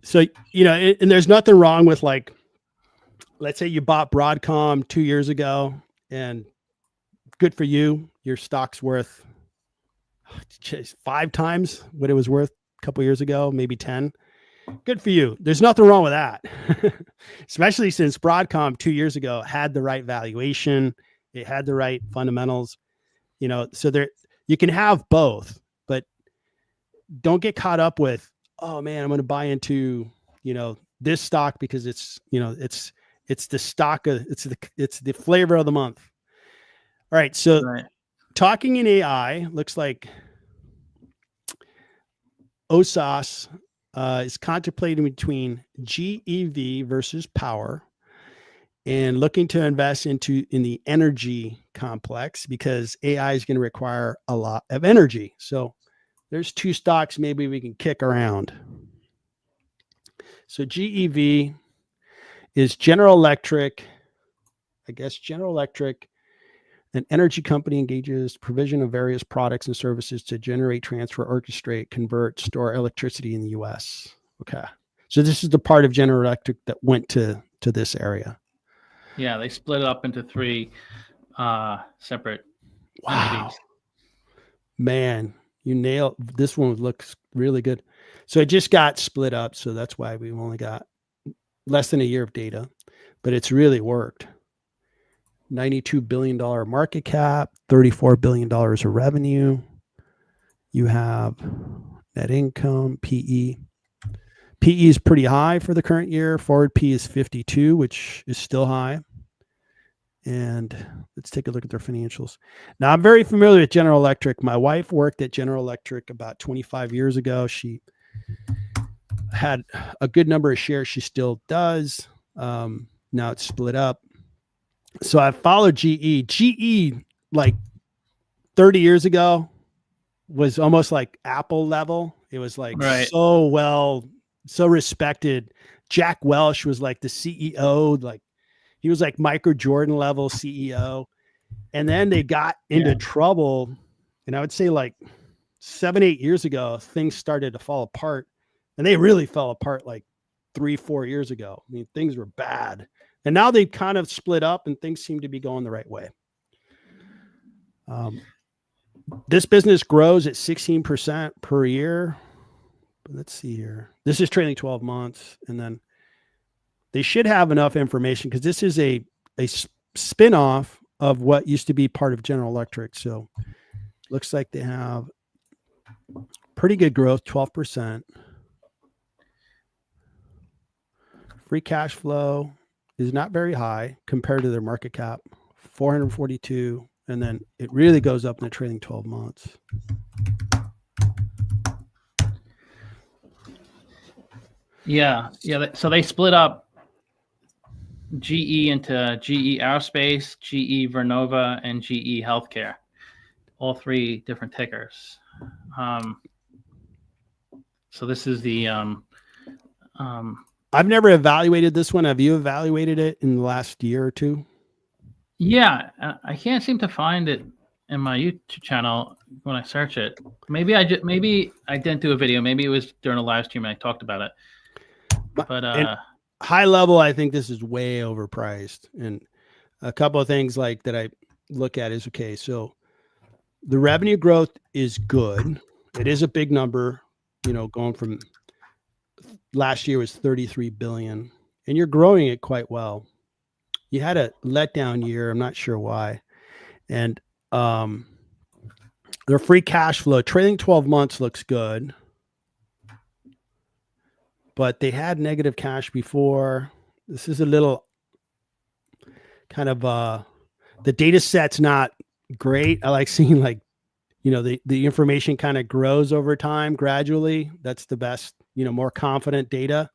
So, and there's nothing wrong with, like, let's say you bought Broadcom 2 years ago, and good for you. Your stock's worth 5 times what it was worth a couple years ago, maybe 10. Good for you. There's nothing wrong with that. Especially since Broadcom 2 years ago had the right valuation. It had the right fundamentals, so there, you can have both, but don't get caught up with, oh man, I'm going to buy into, this stock because it's the stock of, it's the flavor of the month. All right. So talking in AI looks like OSAS is contemplating between GEV versus power and looking to invest in the energy complex because AI is going to require a lot of energy. So there's 2 stocks maybe we can kick around. So GEV is General Electric. I guess General Electric, an energy company, engages provision of various products and services to generate, transfer, orchestrate, convert, store electricity in the U.S. Okay. So this is the part of General Electric that went to this area. Yeah, they split it up into 3 separate entities. Man, you nailed this one. Looks really good. So it just got split up. So that's why we've only got less than a year of data, but it's really worked. $92 billion market cap, $34 billion of revenue. You have net income, PE. PE is pretty high for the current year. Forward P is 52, which is still high. And let's take a look at their financials. Now, I'm very familiar with General Electric. My wife worked at General Electric about 25 years ago. She had a good number of shares. She still does. Now it's split up. So I followed GE. GE, like 30 years ago, was almost like Apple level. It was like so respected. Jack Welch was like the CEO, like he was like Michael Jordan level CEO. And then they got into trouble. And I would say like 7-8 years ago, things started to fall apart. And they really fell apart like 3-4 years ago. I mean, things were bad. And now they've kind of split up and things seem to be going the right way. This business grows at 16% per year. Let's see here. This is trailing 12 months. And then they should have enough information because this is a spin-off of what used to be part of General Electric. So looks like they have pretty good growth, 12%. Free cash flow is not very high compared to their market cap, 442. And then it really goes up in the trailing 12 months. Yeah. So they split up GE into GE Aerospace, GE Vernova, and GE Healthcare. All 3 different tickers. So this is the I've never evaluated this one. Have you evaluated it in the last year or 2? Yeah, I can't seem to find it in my YouTube channel when I search it. Maybe I didn't do a video. Maybe it was during a live stream and I talked about it. But high level, I think this is way overpriced. And a couple of things like that I look at is, okay, so the revenue growth is good. It is a big number, going from last year was 33 billion and you're growing it quite well. You had a letdown year. I'm not sure why. And their free cash flow trailing 12 months looks good, but they had negative cash before. This is a little kind of the data set's not great. I like seeing the information kind of grows over time gradually. That's the best, more confident data.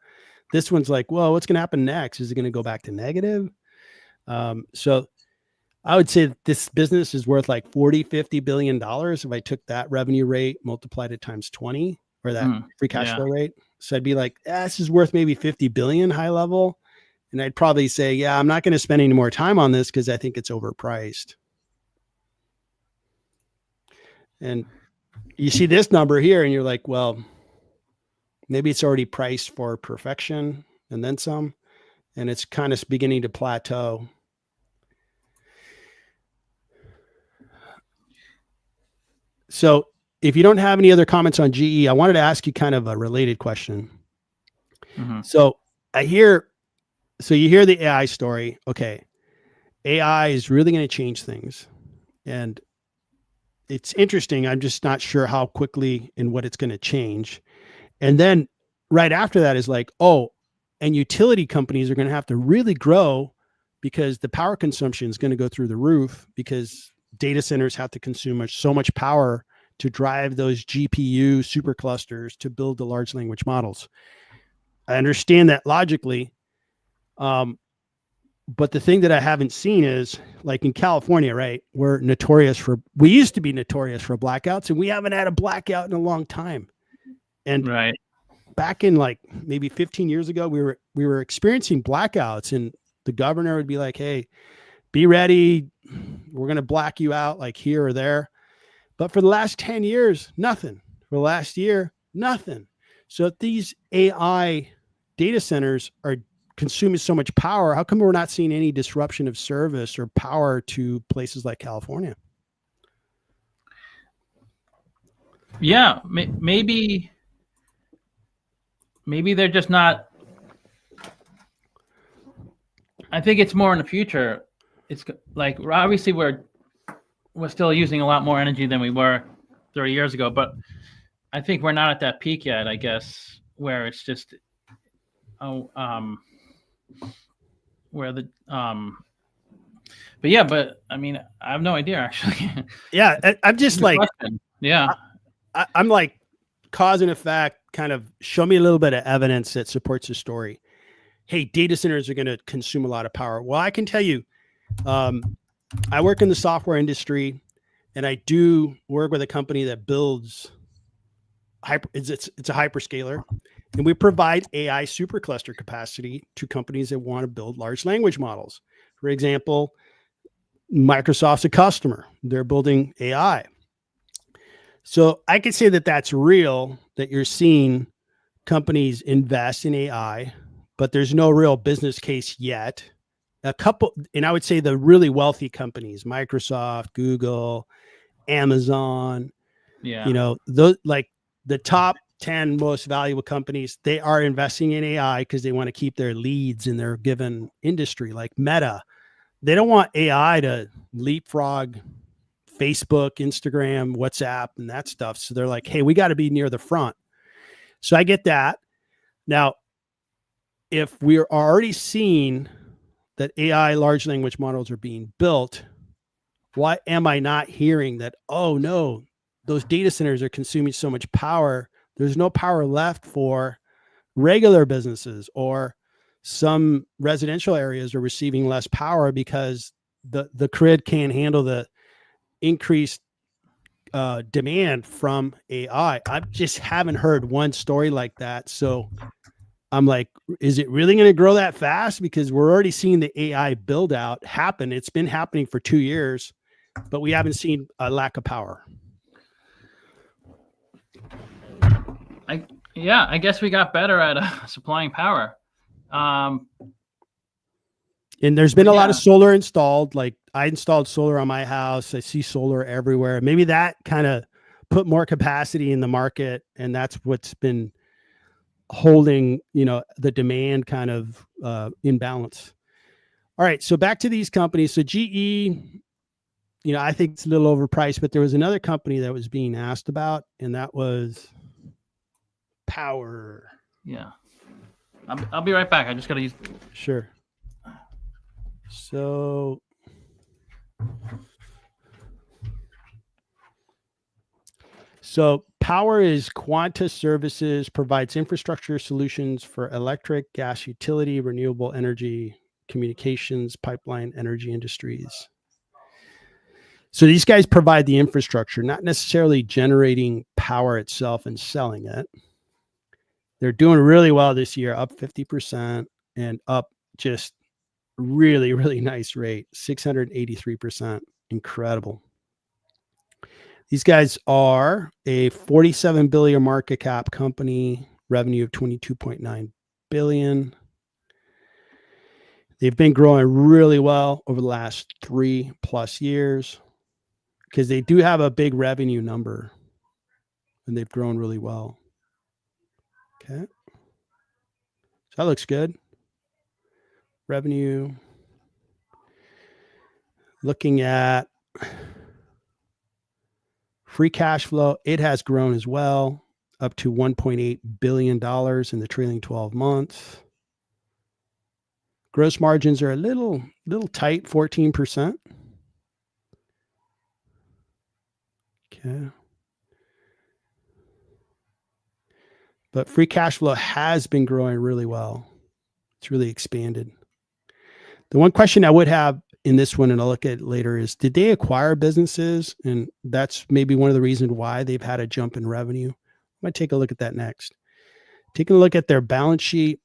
This one's like, whoa, what's going to happen next? Is it going to go back to negative? So I would say that this business is worth like $40-50 billion if I took that revenue rate, multiplied it times 20, or that free cash flow rate. So I'd be like, this is worth maybe 50 billion high level. And I'd probably say, yeah, I'm not going to spend any more time on this because I think it's overpriced. And you see this number here and you're like, well, maybe it's already priced for perfection and then some, and it's kind of beginning to plateau. So if you don't have any other comments on GE, I wanted to ask you kind of a related question. Mm-hmm. So you hear the AI story. Okay. AI is really going to change things. And it's interesting. I'm just not sure how quickly and what it's going to change. And then right after that is like, oh, and utility companies are going to have to really grow because the power consumption is going to go through the roof because data centers have to consume so much power to drive those GPU superclusters to build the large language models. I understand that logically. But the thing that I haven't seen is like in California, right? We used to be notorious for blackouts, and we haven't had a blackout in a long time. And right. Back in like maybe 15 years ago, we were experiencing blackouts, and the governor would be like, hey, be ready. We're going to black you out like here or there. But for the last 10 years, nothing. For the last year, nothing. So if these AI data centers are consuming so much power, how come we're not seeing any disruption of service or power to places like California? Yeah, maybe they're just not. I think it's more in the future. It's like obviously we're still using a lot more energy than we were 30 years ago, but I think we're not at that peak yet, I guess, where it's just where the but I mean, I have no idea actually. Yeah, I'm just like question. Yeah. I'm like cause and effect, kind of show me a little bit of evidence that supports the story. Hey, data centers are going to consume a lot of power. Well, I can tell you, I work in the software industry, and I do work with a company that builds it's a hyperscaler, and we provide AI supercluster capacity to companies that want to build large language models. For example, Microsoft's a customer. They're building AI. So I could say that that's real, that you're seeing companies invest in AI, but there's no real business case yet. A couple, and I would say the really wealthy companies, Microsoft, Google, Amazon, those like the top 10 most valuable companies, they are investing in AI because they want to keep their leads in their given industry. Like Meta, they don't want AI to leapfrog Facebook, Instagram, WhatsApp, and that stuff. So they're like, hey, we got to be near the front. So I get that. Now, if we're already seeing that AI large language models are being built, why am I not hearing that, oh no, those data centers are consuming so much power, there's no power left for regular businesses, or some residential areas are receiving less power because the grid can't handle the increased demand from AI. I just haven't heard one story like that. So I'm like, is it really going to grow that fast? Because we're already seeing the AI build out happen. It's been happening for 2 years, but we haven't seen a lack of power. I guess we got better at supplying power. And there's been a lot of solar installed. Like I installed solar on my house. I see solar everywhere. Maybe that kind of put more capacity in the market, and that's what's been holding, the demand kind of in balance. All right. So back to these companies. So GE, I think it's a little overpriced, but there was another company that was being asked about, and that was Power. Yeah. I'll be right back. I just got to use. Sure. So Power is Quanta Services, provides infrastructure solutions for electric, gas utility, renewable energy, communications, pipeline, energy industries. So these guys provide the infrastructure, not necessarily generating power itself and selling it. They're doing really well this year, up 50% and up just really, really nice rate, 683%. Incredible. These guys are a 47 billion market cap company, revenue of 22.9 billion. They've been growing really well over the last 3+ years because they do have a big revenue number and they've grown really well. Okay. So that looks good. Revenue. Looking at free cash flow, it has grown as well, up to $1.8 billion in the trailing 12 months. Gross margins are a little tight, 14%. Okay. But free cash flow has been growing really well. It's really expanded. The one question I would have in this one, and I'll look at it later, is did they acquire businesses? And that's maybe one of the reasons why they've had a jump in revenue. I might take a look at that next. Taking a look at their balance sheet.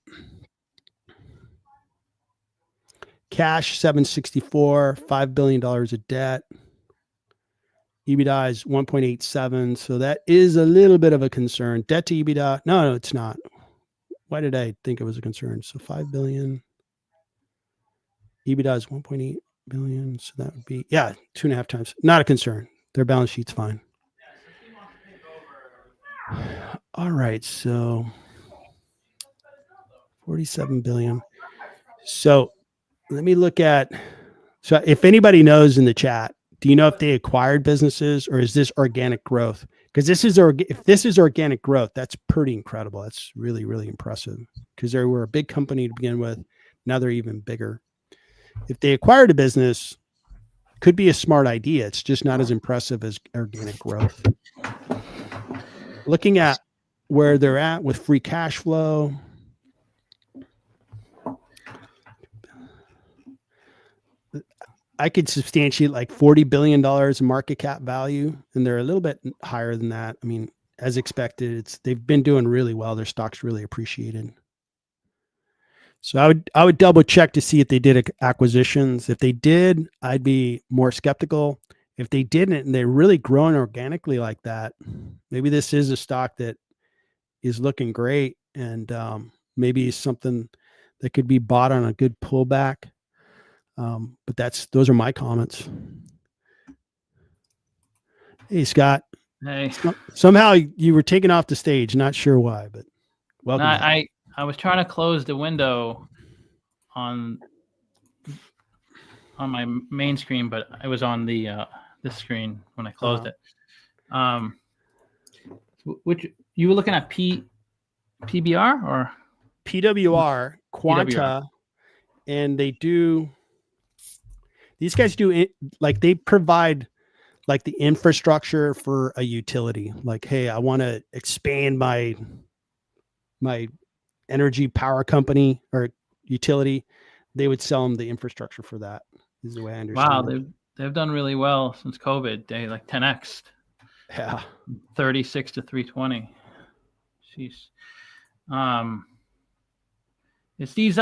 Cash, $764, $5 billion of debt. EBITDA is 1.87. So that is a little bit of a concern. Debt to EBITDA. No, it's not. Why did I think it was a concern? So 5 billion. EBITDA is 1.8 billion. So that would be, 2.5 times. Not a concern. Their balance sheet's fine. All right. So 47 billion. So let me look at, so if anybody knows in the chat, do you know if they acquired businesses or is this organic growth? Because if this is organic growth, that's pretty incredible. That's really, really impressive because they were a big company to begin with. Now they're even bigger. If they acquired a business, could be a smart idea. It's just not as impressive as organic growth. Looking at where they're at with free cash flow. I could substantiate like $40 billion in market cap value, and they're a little bit higher than that. I mean, as expected, they've been doing really well. Their stock's really appreciated. So I would double check to see if they did acquisitions. If they did, I'd be more skeptical. If they didn't, and they're really growing organically like that, maybe this is a stock that is looking great, and maybe something that could be bought on a good pullback. But those are my comments. Hey, Scott. Hey. Somehow you were taken off the stage. Not sure why, but welcome. I was trying to close the window on my main screen, but it was on the this screen when I closed it. Which you were looking at PBR or PWR, Quanta, PWR. And these guys do it like they provide like the infrastructure for a utility. Like, hey, I want to expand my energy power company or utility. They would sell them the infrastructure for that. Is the way I understand. Wow, they've done really well since COVID. They like 10x. Yeah. 36 to 320. Jeez. It's these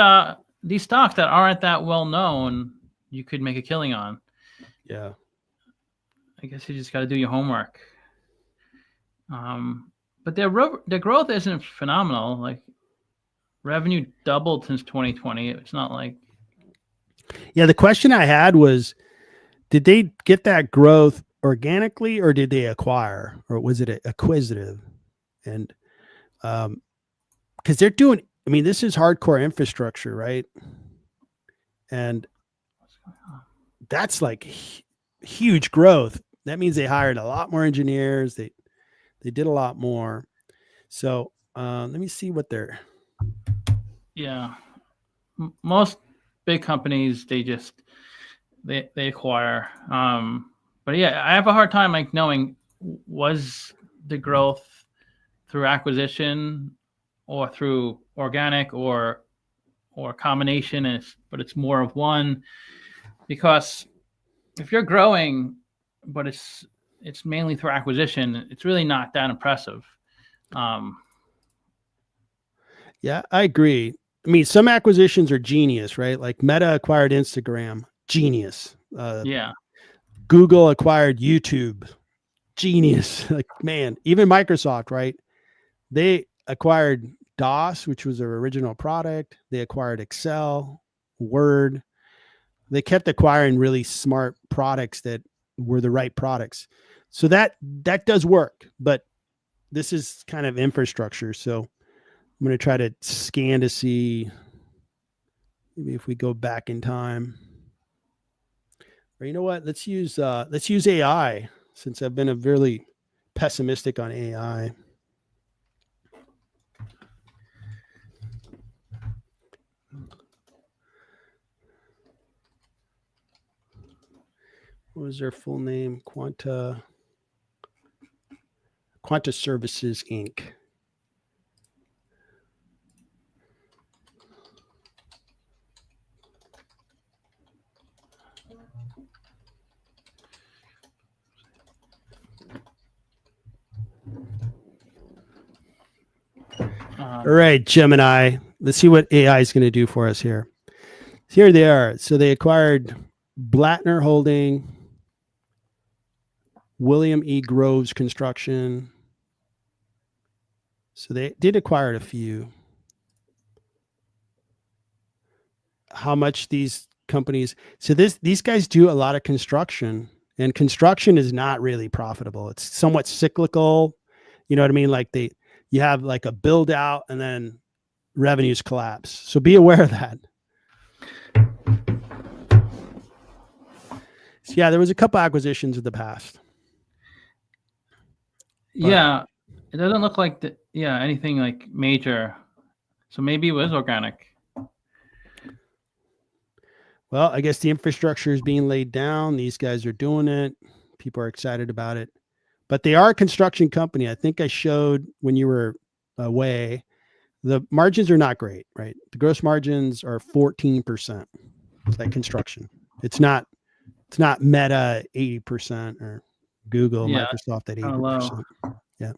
stocks that aren't that well known. You could make a killing on. Yeah. I guess you just got to do your homework. But their growth isn't phenomenal. Like revenue doubled since 2020. It's not like. Yeah. The question I had was, did they get that growth organically or did they acquire, or was it acquisitive? And because they're doing, I mean, this is hardcore infrastructure, right? And that's like huge growth. That means they hired a lot more engineers. They did a lot more. So let me see what they're. Yeah, most big companies they acquire. But yeah, I have a hard time like knowing was the growth through acquisition or through organic or combination, but it's more of one. Because if you're growing, but it's mainly through acquisition, it's really not that impressive. Yeah, I agree. I mean, some acquisitions are genius, right? Like Meta acquired Instagram, genius. Yeah. Google acquired YouTube, genius. Like, man, even Microsoft, right? They acquired DOS, which was their original product. They acquired Excel, Word. They kept acquiring really smart products that were the right products. So that does work, but this is kind of infrastructure. So I'm going to try to scan to see maybe if we go back in time. Or you know what? Let's use AI, since I've been a really pessimistic on AI. What was their full name? Quanta Services, Inc. All right, Gemini. Let's see what AI is going to do for us here. Here they are. So they acquired Blattner Holding, William E. Groves Construction. So they did acquire a few. How much these companies? So these guys do a lot of construction, and construction is not really profitable. It's somewhat cyclical. You know what I mean? Like you have like a build out and then revenues collapse. So be aware of that. So yeah, there was a couple acquisitions in the past. Yeah, it doesn't look like anything like major. So maybe it was organic. Well, I guess the infrastructure is being laid down. These guys are doing it. People are excited about it. But they are a construction company. I think I showed when you were away, the margins are not great, right? The gross margins are 14%. It's like construction. It's not Meta 80% or Google, Microsoft at 80%. Yeah.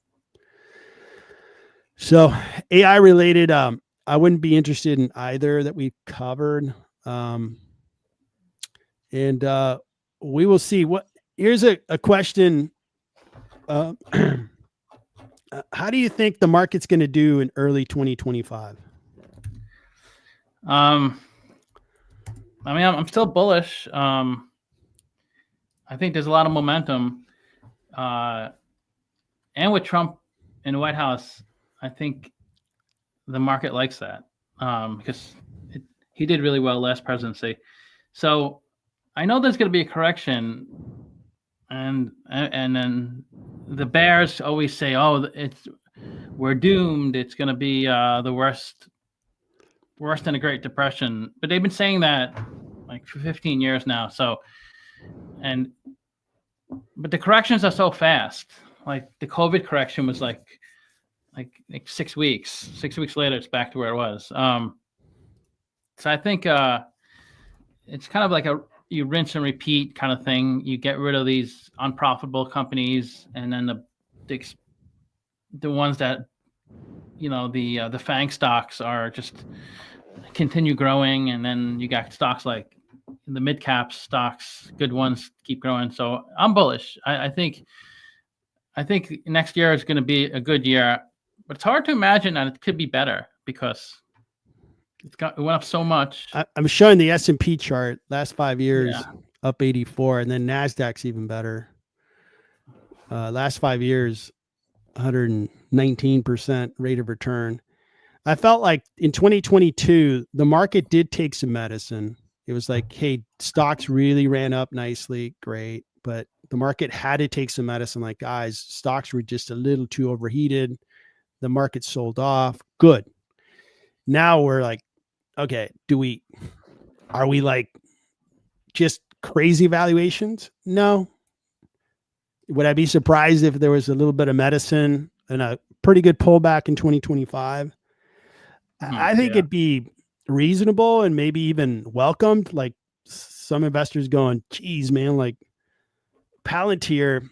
So AI related, I wouldn't be interested in either that we covered. And we will see. Here's a question. How do you think the market's going to do in early 2025? I mean, I'm still bullish. I think there's a lot of momentum. And with Trump in the White House, I think the market likes that because he did really well last presidency. So I know there's going to be a correction, and then the bears always say, "Oh, we're doomed. It's going to be the worse than the Great Depression." But they've been saying that like for 15 years now. So, but the corrections are so fast. Like the COVID correction was like 6 weeks. 6 weeks later, it's back to where it was. So I think it's kind of like you rinse and repeat kind of thing. You get rid of these unprofitable companies, and then the ones that the FANG stocks are just continue growing, and then you got stocks like the mid cap stocks, good ones keep growing. So I'm bullish. I think next year is going to be a good year, but it's hard to imagine that it could be better because it went up so much. I'm showing the S&P chart last 5 years, up 84, and then NASDAQ's even better. Last 5 years, 119% rate of return. I felt like in 2022, the market did take some medicine. It was like, hey, stocks really ran up nicely. Great. But the market had to take some medicine. Like, guys, stocks were just a little too overheated. The market sold off. Good. Now we're like, okay, are we like just crazy valuations? No. Would I be surprised if there was a little bit of medicine and a pretty good pullback in 2025? I think it'd be reasonable and maybe even welcomed. Like some investors going, geez, man, like Palantir,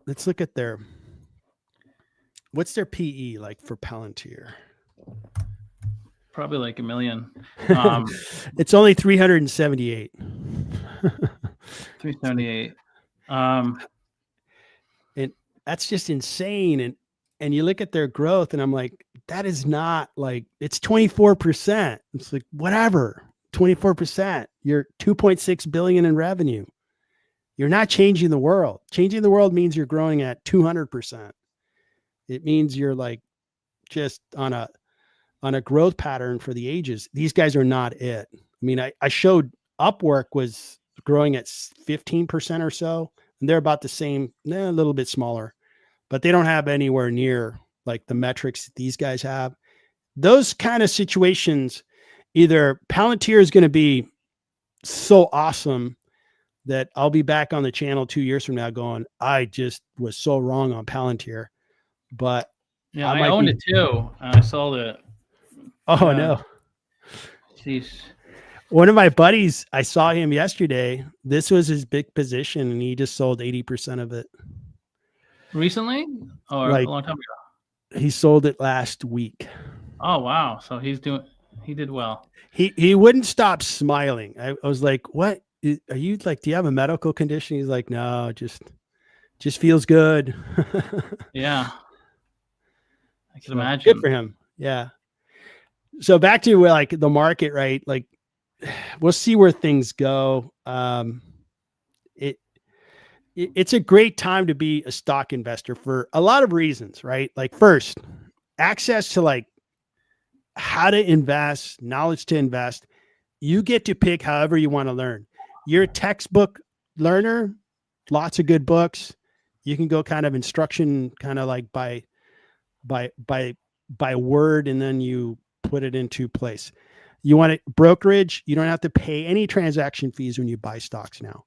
let's look at what's their PE like for Palantir? Probably like 1 million. It's only 378. 378. that's just insane. And you look at their growth and I'm like, that is not like, it's 24%. It's like, whatever, 24%, you're 2.6 billion in revenue. You're not changing the world. Changing the world means you're growing at 200%. It means you're like just on a growth pattern for the ages. These guys are not it. I mean, I showed Upwork was growing at 15% or so, and they're about the same, a little bit smaller, but they don't have anywhere near like the metrics that these guys have. Those kind of situations, either Palantir is going to be so awesome that I'll be back on the channel 2 years from now going, I just was so wrong on Palantir. But yeah, I owned it too. I sold it. Oh, no. Jeez. One of my buddies, I saw him yesterday. This was his big position, and he just sold 80% of it. Recently or like, a long time ago? He sold it last week. Oh, wow. So he did well. He wouldn't stop smiling. I was like, what? Are you like, do you have a medical condition? He's like, no, just feels good. Yeah. I can imagine. Good for him. Yeah. So back to like the market, right? Like we'll see where things go. It's a great time to be a stock investor for a lot of reasons, right? Like first, access to like how to invest, knowledge to invest. You get to pick however you want to learn. You're a textbook learner, lots of good books. You can go kind of instruction, kind of like by word, and then you put it into place. You want it brokerage. You don't have to pay any transaction fees when you buy stocks now.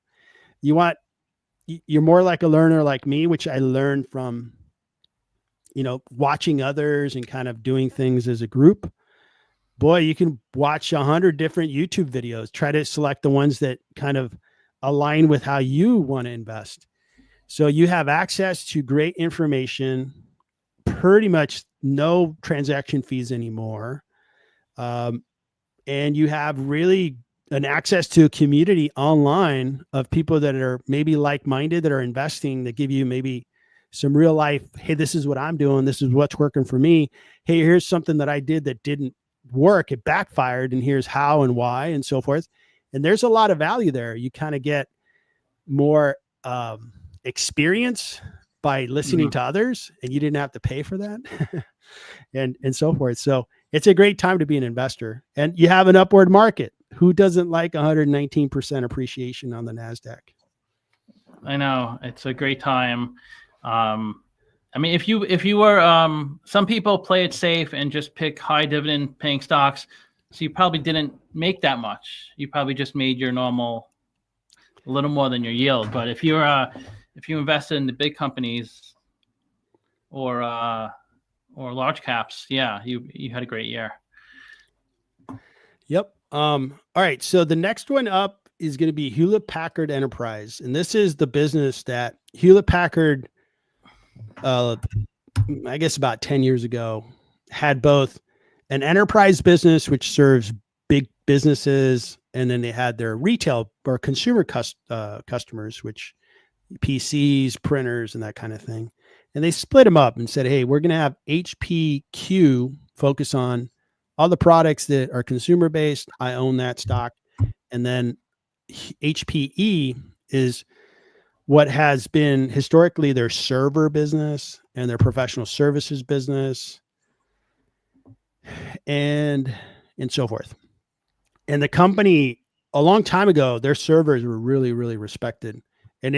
You're more like a learner like me, which I learned from, watching others and kind of doing things as a group. Boy, you can watch 100 different YouTube videos, try to select the ones that kind of align with how you want to invest. So you have access to great information, pretty much no transaction fees anymore. And you have really an access to a community online of people that are maybe like-minded, that are investing, that give you maybe some real life. Hey, this is what I'm doing. This is what's working for me. Hey, here's something that I did that didn't work. It backfired, and here's how and why and so forth. And there's a lot of value there. You kind of get more experience by listening to others, and you didn't have to pay for that and so forth. So it's a great time to be an investor, and you have an upward market. Who doesn't like 119% appreciation on the NASDAQ? I know, it's a great time. I mean, if you were, some people play it safe and just pick high dividend paying stocks. So you probably didn't make that much. You probably just made your normal, a little more than your yield. But if you invested in the big companies or large caps, yeah, you had a great year. Yep. All right. So the next one up is going to be Hewlett Packard Enterprise. And this is the business that Hewlett Packard, I guess about 10 years ago, had both an enterprise business, which serves big businesses, and then they had their retail or consumer customers, which PCs, printers, and that kind of thing. And they split them up and said, hey, we're going to have HPQ focus on all the products that are consumer based. I own that stock. And then HPE is what has been historically their server business and their professional services business and so forth. And the company, a long time ago, their servers were really, really respected. And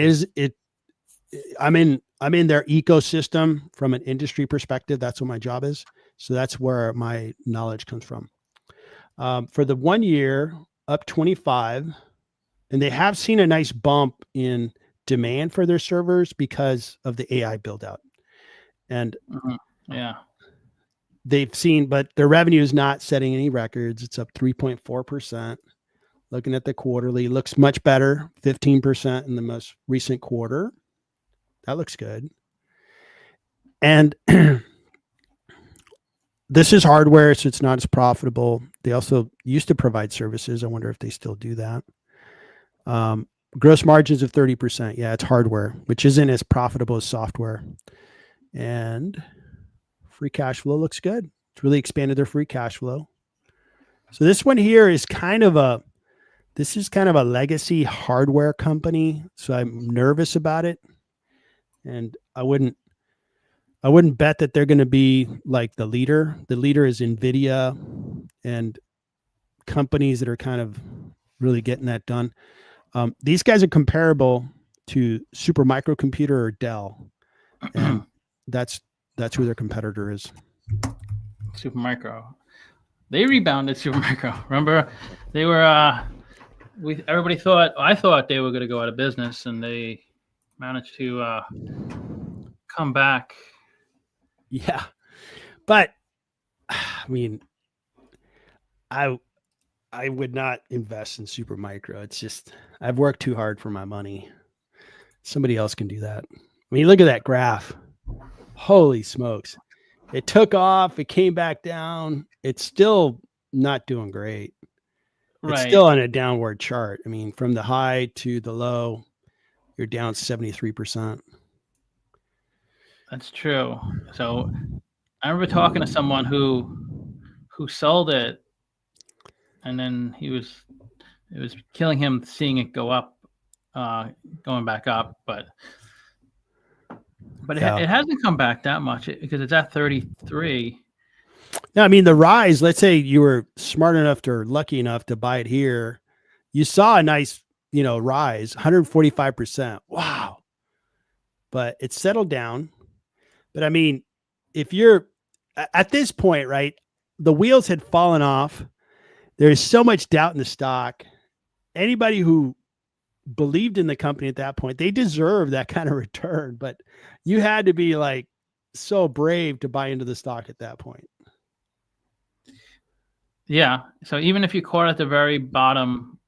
I'm in their ecosystem from an industry perspective. That's what my job is. So that's where my knowledge comes from. For the 1 year, up 25, and they have seen a nice bump in demand for their servers because of the AI build out. And yeah, they've seen, but their revenue is not setting any records. It's up 3.4%. Looking at the quarterly, looks much better, 15% in the most recent quarter. That looks good. And this is hardware, so it's not as profitable. They also used to provide services. I wonder if they still do that. gross margins of 30%. Yeah, it's hardware, which isn't as profitable as software. And free cash flow looks good. It's really expanded their free cash flow. So this one here is kind of a legacy hardware company. So I'm nervous about it. And I wouldn't bet that they're going to be like the leader. The leader is NVIDIA and companies that are kind of really getting that done. These guys are comparable to Super Microcomputer or Dell, and that's who their competitor is. Supermicro. They rebounded. Supermicro. Remember, they were. I thought they were going to go out of business, and they managed to come back. Yeah, but I mean, I would not invest in Supermicro. It's just I've worked too hard for my money. Somebody else can do that. I mean, look at that graph. Holy smokes. It took off. It came back down. It's still not doing great. Right. It's still on a downward chart. I mean, from the high to the low, you're down 73%. That's true. So I remember talking to someone who sold it, and then it was killing him seeing it go up, going back up, but Yeah. it hasn't come back that much because it's at 33. No, I mean, the rise, let's say you were smart enough or lucky enough to buy it here. You saw a nice, rise, 145%. Wow. But it settled down. But I mean, if you're at this point, right, the wheels had fallen off. There's so much doubt in the stock. Anybody who believed in the company at that point, they deserve that kind of return. But you had to be like so brave to buy into the stock at that point. Yeah. So even if you caught at the very bottom,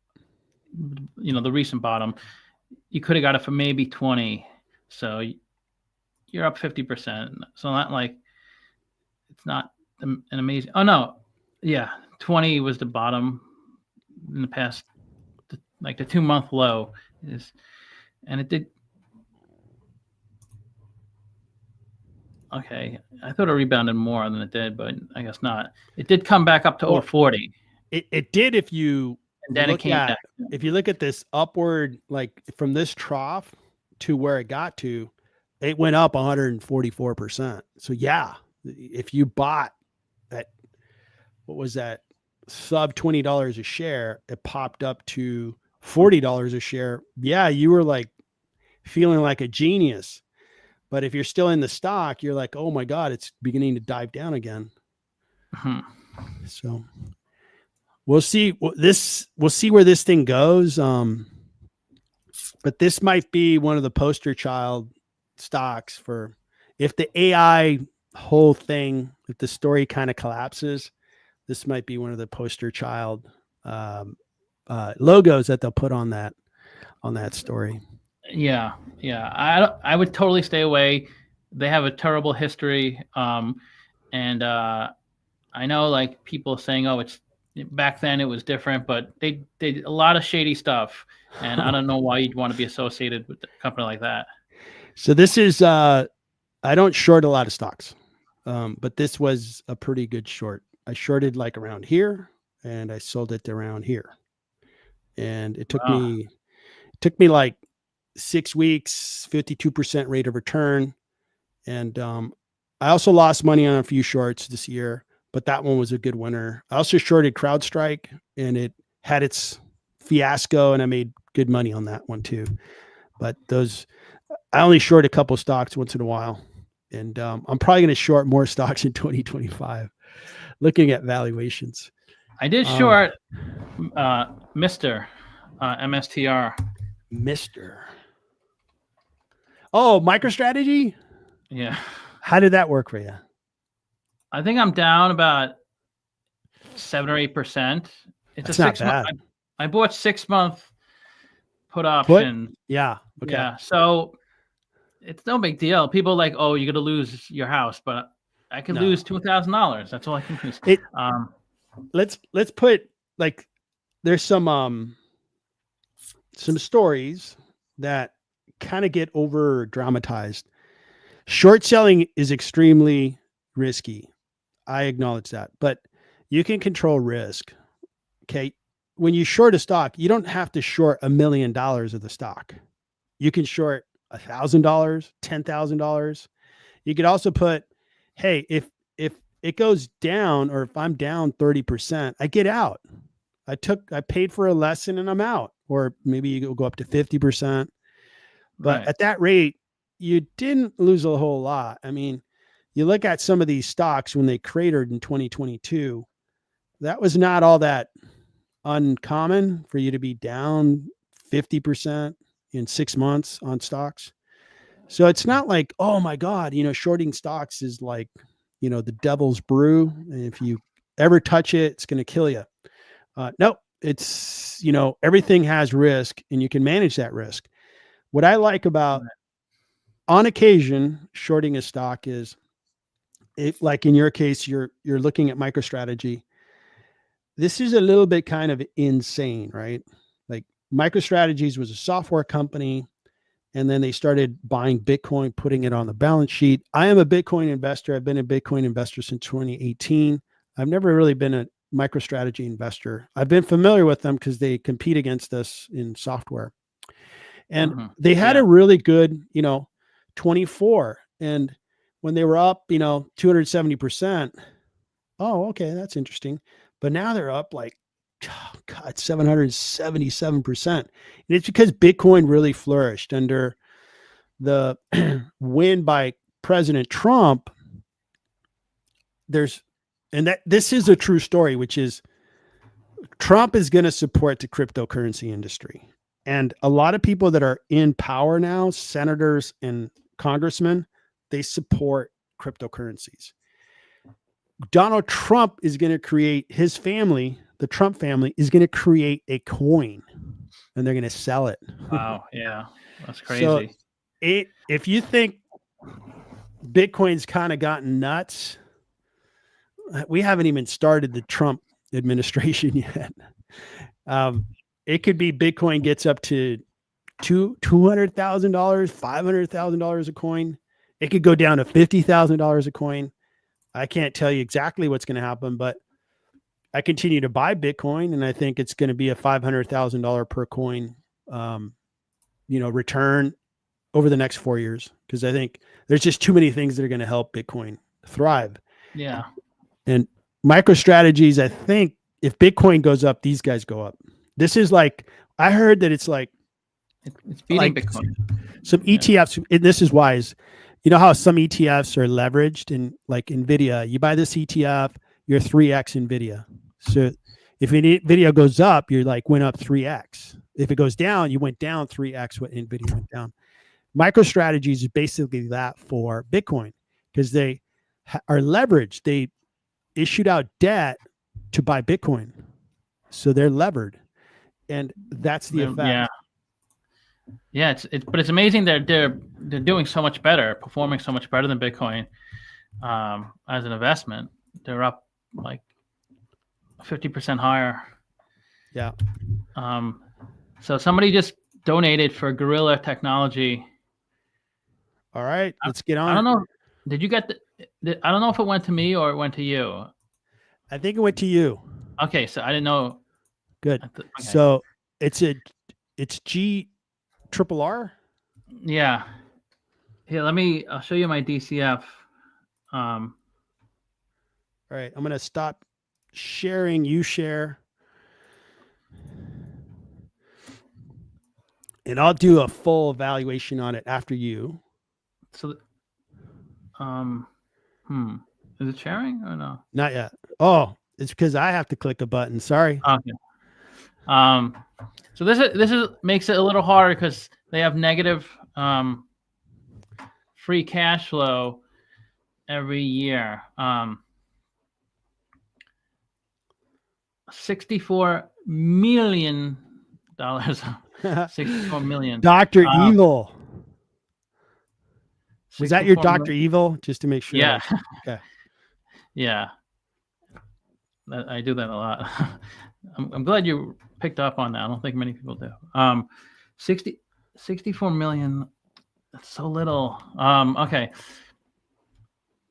the recent bottom, you could have got it for maybe 20. So you're up 50%. So not like it's not an amazing. Oh no, yeah, 20 was the bottom in the past, like the 2-month low is, and it did. Okay, I thought it rebounded more than it did, but I guess not. It did come back up to over 40. It did if you and then it came back. If you look at this upward, like from this trough to where it got to, it went up 144%. So yeah, if you bought at, what was that, sub $20 a share, it popped up to $40 a share. Yeah, you were like feeling like a genius. But if you're still in the stock, you're like, oh my God, it's beginning to dive down again. So we'll see. We'll see where this thing goes. But this might be one of the poster child stocks for if the AI whole thing, if the story kind of collapses, this might be one of the poster child logos that they'll put on that story. Yeah. I would totally stay away. They have a terrible history. And I know like people saying, oh, it's back then it was different, but they did a lot of shady stuff. And I don't know why you'd want to be associated with a company like that. So this is, I don't short a lot of stocks, but this was a pretty good short. I shorted like around here and I sold it around here. And it took me like 6 weeks, 52% rate of return. And I also lost money on a few shorts this year, but that one was a good winner. I also shorted CrowdStrike and it had its fiasco and I made good money on that one too. But I only short a couple stocks once in a while. And I'm probably going to short more stocks in 2025, looking at valuations. I did short Mr. MSTR. Mr. Oh, MicroStrategy? Yeah. How did that work for you? I think I'm down about 7 or 8%. It's not bad. I bought 6-month put option. Yeah. Okay. Yeah. So it's no big deal. People are like, oh, you're gonna lose your house, but I could lose $2,000. That's all I can lose. Let's put like there's some some stories that kind of get over dramatized. Short selling is extremely risky. I acknowledge that, but you can control risk. Okay. When you short a stock, you don't have to short $1 million of the stock. You can short $1,000, $10,000. You could also put, hey, if it goes down, or if I'm down 30%, I get out. I paid for a lesson and I'm out. Or maybe you go up to 50%. But Right. at that rate, you didn't lose a whole lot. I mean, you look at some of these stocks when they cratered in 2022, that was not all that uncommon for you to be down 50% in 6 months on stocks. So it's not like, oh my God, shorting stocks is like, the devil's brew. And if you ever touch it, it's going to kill you. No, it's, everything has risk and you can manage that risk. What I like about, on occasion, shorting a stock is, if, like in your case, you're looking at MicroStrategy. This is a little bit kind of insane, right? Like MicroStrategies was a software company, and then they started buying Bitcoin, putting it on the balance sheet. I am a Bitcoin investor. I've been a Bitcoin investor since 2018. I've never really been a MicroStrategy investor. I've been familiar with them because they compete against us in software. And they had a really good, 24. And when they were up, 270%, oh, okay, that's interesting. But now they're up like, oh God, 777%. And it's because Bitcoin really flourished under the win by President Trump. This is a true story, which is Trump is going to support the cryptocurrency industry. And a lot of people that are in power now, senators and congressmen, they support cryptocurrencies. Donald Trump is going to create, his family, the Trump family, is going to create a coin, and they're going to sell it. Wow. Yeah. That's crazy. So if you think Bitcoin's kind of gotten nuts, we haven't even started the Trump administration yet. It could be Bitcoin gets up to $200,000, $500,000 a coin. It could go down to $50,000 a coin. I can't tell you exactly what's going to happen, but I continue to buy Bitcoin, and I think it's going to be a $500,000 per coin, return over the next 4 years, because I think there's just too many things that are going to help Bitcoin thrive. Yeah. And MicroStrategies, I think if Bitcoin goes up, these guys go up. This is like, I heard that it's like, it's beating Bitcoin. Some ETFs, and this is wise. You know how some ETFs are leveraged, in like NVIDIA, you buy this ETF, you're 3x NVIDIA. So if NVIDIA goes up, you're like went up 3x. If it goes down, you went down 3x what NVIDIA went down. MicroStrategies is basically that for Bitcoin, because they are leveraged. They issued out debt to buy Bitcoin. So they're levered. And that's the effect. Yeah. Yeah, but it's amazing they're doing so much better, performing so much better than Bitcoin as an investment. They're up like 50% higher. Yeah. So somebody just donated for Gorilla Technology. All right, let's get on. I don't know. Did you get I don't know if it went to me or it went to you. I think it went to you. Okay, so I didn't know. Good. Okay. So it's G triple R. Yeah. Here, I'll show you my DCF. All right, I'm going to stop sharing. You share. And I'll do a full evaluation on it after you. So, is it sharing or no? Not yet. Oh, it's because I have to click a button. Sorry. Okay. So this makes it a little harder because they have negative free cash flow every year. $64 million. 64 million. Dr. Evil. Was that your Dr. Million. Evil? Just to make sure. Yeah. Okay. Yeah. I do that a lot. I'm glad you picked up on that. I don't think many people do. 64 million. That's so little. Okay.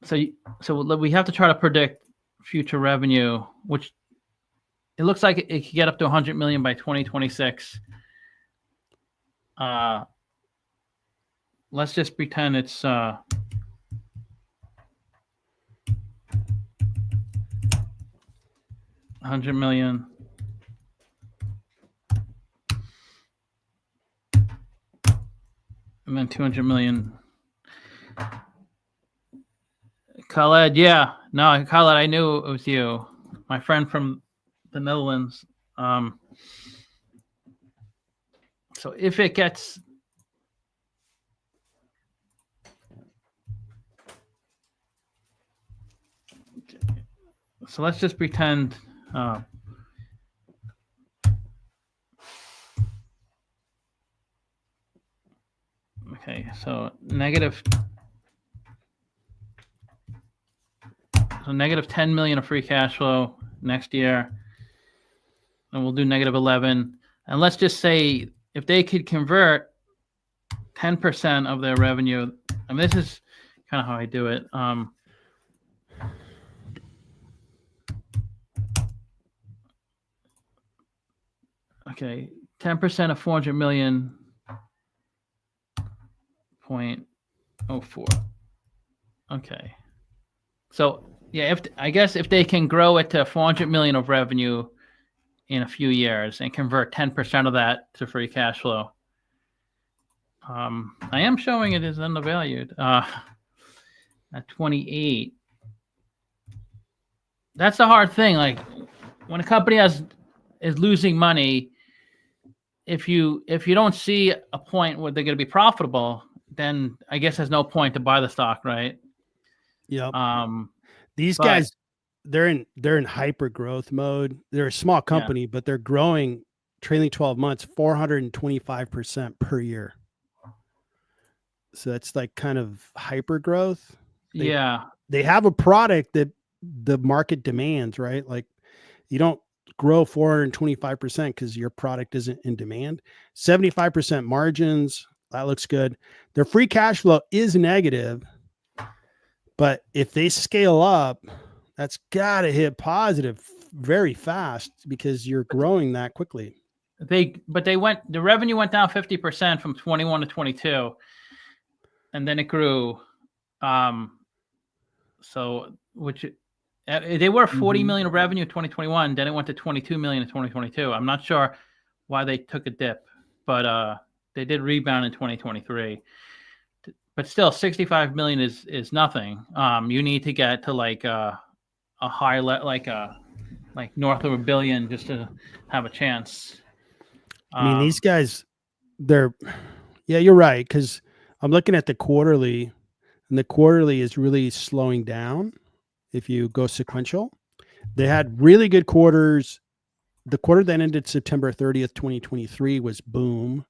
So we have to try to predict future revenue, which it looks like it could get up to 100 million by 2026. Let's just pretend it's 100 million. And then 200 million. Khaled, yeah. No, Khaled, I knew it was you. My friend from the Netherlands. So if it gets... So let's just pretend... okay, so negative 10 million of free cash flow next year, and we'll do negative 11. And let's just say if they could convert 10% of their revenue, and this is kind of how I do it. Okay, 10% of 400 million. 0.04. Okay. So yeah, I guess if they can grow it to 400 million of revenue in a few years and convert 10% of that to free cash flow, I am showing it as undervalued at 28. That's the hard thing. Like when a company is losing money, if you don't see a point where they're going to be profitable, then I guess there's no point to buy the stock, right? Yep. These guys, they're in hyper growth mode. They're a small company, but they're growing trailing 12 months 425% per year. So that's like kind of hyper growth. They have a product that the market demands, right? Like you don't grow 425% because your product isn't in demand. 75% margins, that looks good. Their free cash flow is negative, but if they scale up, that's got to hit positive very fast because you're growing that quickly. The revenue went down 50% from 21 to 22, and then it grew. So they were 40 million of revenue in 2021, then it went to 22 million in 2022. I'm not sure why they took a dip, but they did rebound in 2023. But still, 65 million is nothing. You need to get to like a high like north of $1 billion just to have a chance. I mean, these guys, you're right. Cause I'm looking at the quarterly, and the quarterly is really slowing down. If you go sequential, they had really good quarters. The quarter that ended September 30th, 2023 was boom.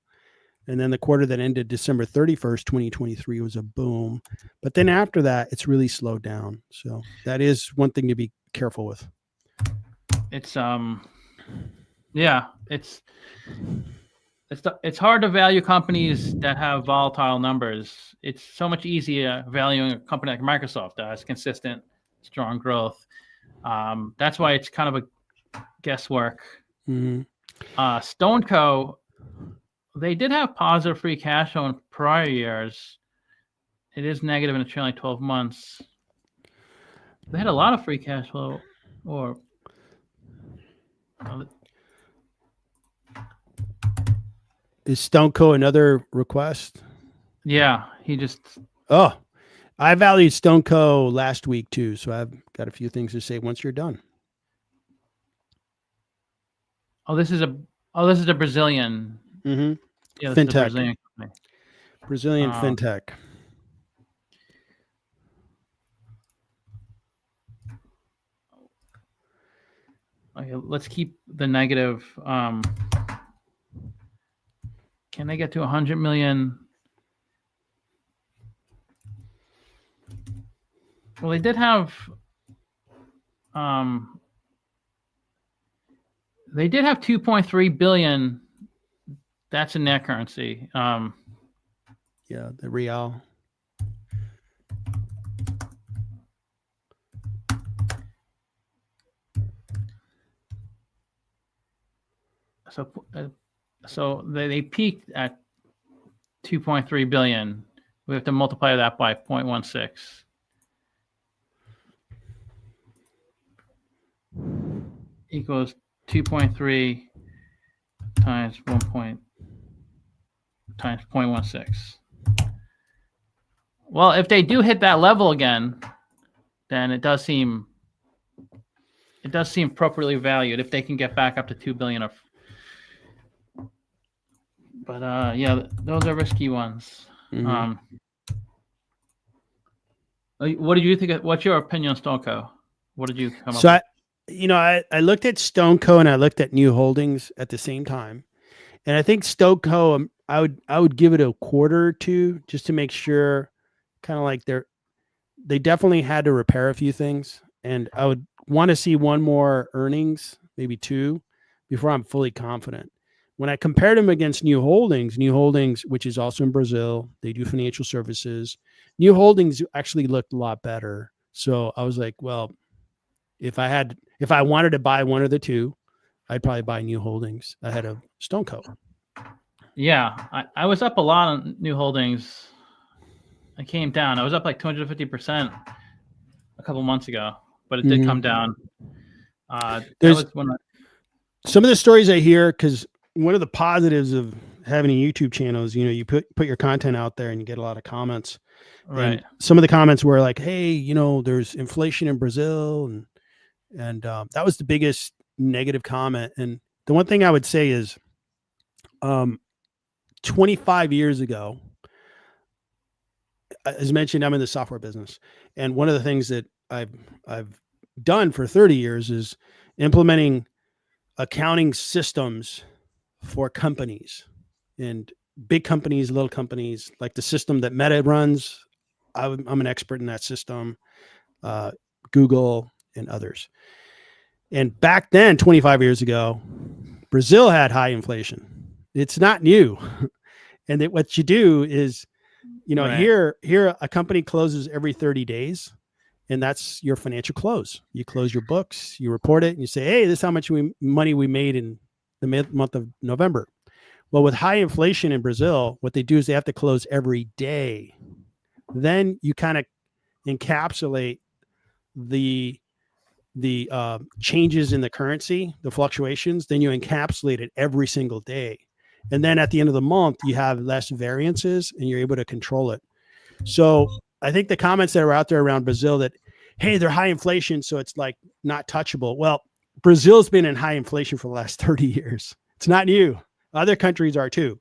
And then the quarter that ended December 31st, 2023 was a boom. But then after that, it's really slowed down. So that is one thing to be careful with. It's it's hard to value companies that have volatile numbers. It's so much easier valuing a company like Microsoft that has consistent, strong growth. That's why it's kind of a guesswork. StoneCo, they did have positive free cash flow in prior years. It is negative in the trailing 12 months. They had a lot of free cash flow, or is StoneCo another request? Yeah, he just. Oh, I valued StoneCo last week too, so I've got a few things to say once you're done. This is a Brazilian. Yeah, fintech. Brazilian fintech. Okay, let's keep the negative. Can they get to 100 million? Well, they did have They did have 2.3 billion. That's in their currency. Yeah, the real. So they peaked at 2.3 billion. We have to multiply that by 0.16. Equals 2.3 times 0.16. Well, if they do hit that level again, then it does seem appropriately valued if they can get back up to 2 billion of. But yeah, those are risky ones. Mhm. What did you think? What's your opinion on StoneCo? What did you come So up I looked at StoneCo and I looked at New Holdings at the same time, and I think StoneCo, I would give it a quarter or two just to make sure, kind of like they definitely had to repair a few things, and I would want to see one more earnings, maybe two, before I'm fully confident. When I compared them against New Holdings, which is also in Brazil, they do financial services. New Holdings actually looked a lot better. So I was like, well, if I wanted to buy one of the two, I'd probably buy New Holdings ahead of StoneCo. Yeah, I was up a lot on New Holdings. I came down. I was up like 250% a couple months ago, but it did come down. There's some of the stories I hear, because one of the positives of having a YouTube channel is, you put your content out there and you get a lot of comments. Right. And some of the comments were like, hey, there's inflation in Brazil. And that was the biggest negative comment. And the one thing I would say is 25 years ago, as mentioned, I'm in the software business. And one of the things that I've done for 30 years is implementing accounting systems for companies, and big companies, little companies, like the system that Meta runs. I'm an expert in that system, Google and others. And back then, 25 years ago, Brazil had high inflation. It's not new. And what you do is, Right. here a company closes every 30 days, and that's your financial close. You close your books, you report it, and you say, hey, this is how much money we made in the month of November. Well, with high inflation in Brazil, what they do is they have to close every day. Then you kind of encapsulate the changes in the currency, the fluctuations. Then you encapsulate it every single day. And then at the end of the month, you have less variances and you're able to control it. So I think the comments that are out there around Brazil that, hey, they're high inflation, so it's like not touchable. Well, Brazil's been in high inflation for the last 30 years. It's not new. Other countries are too.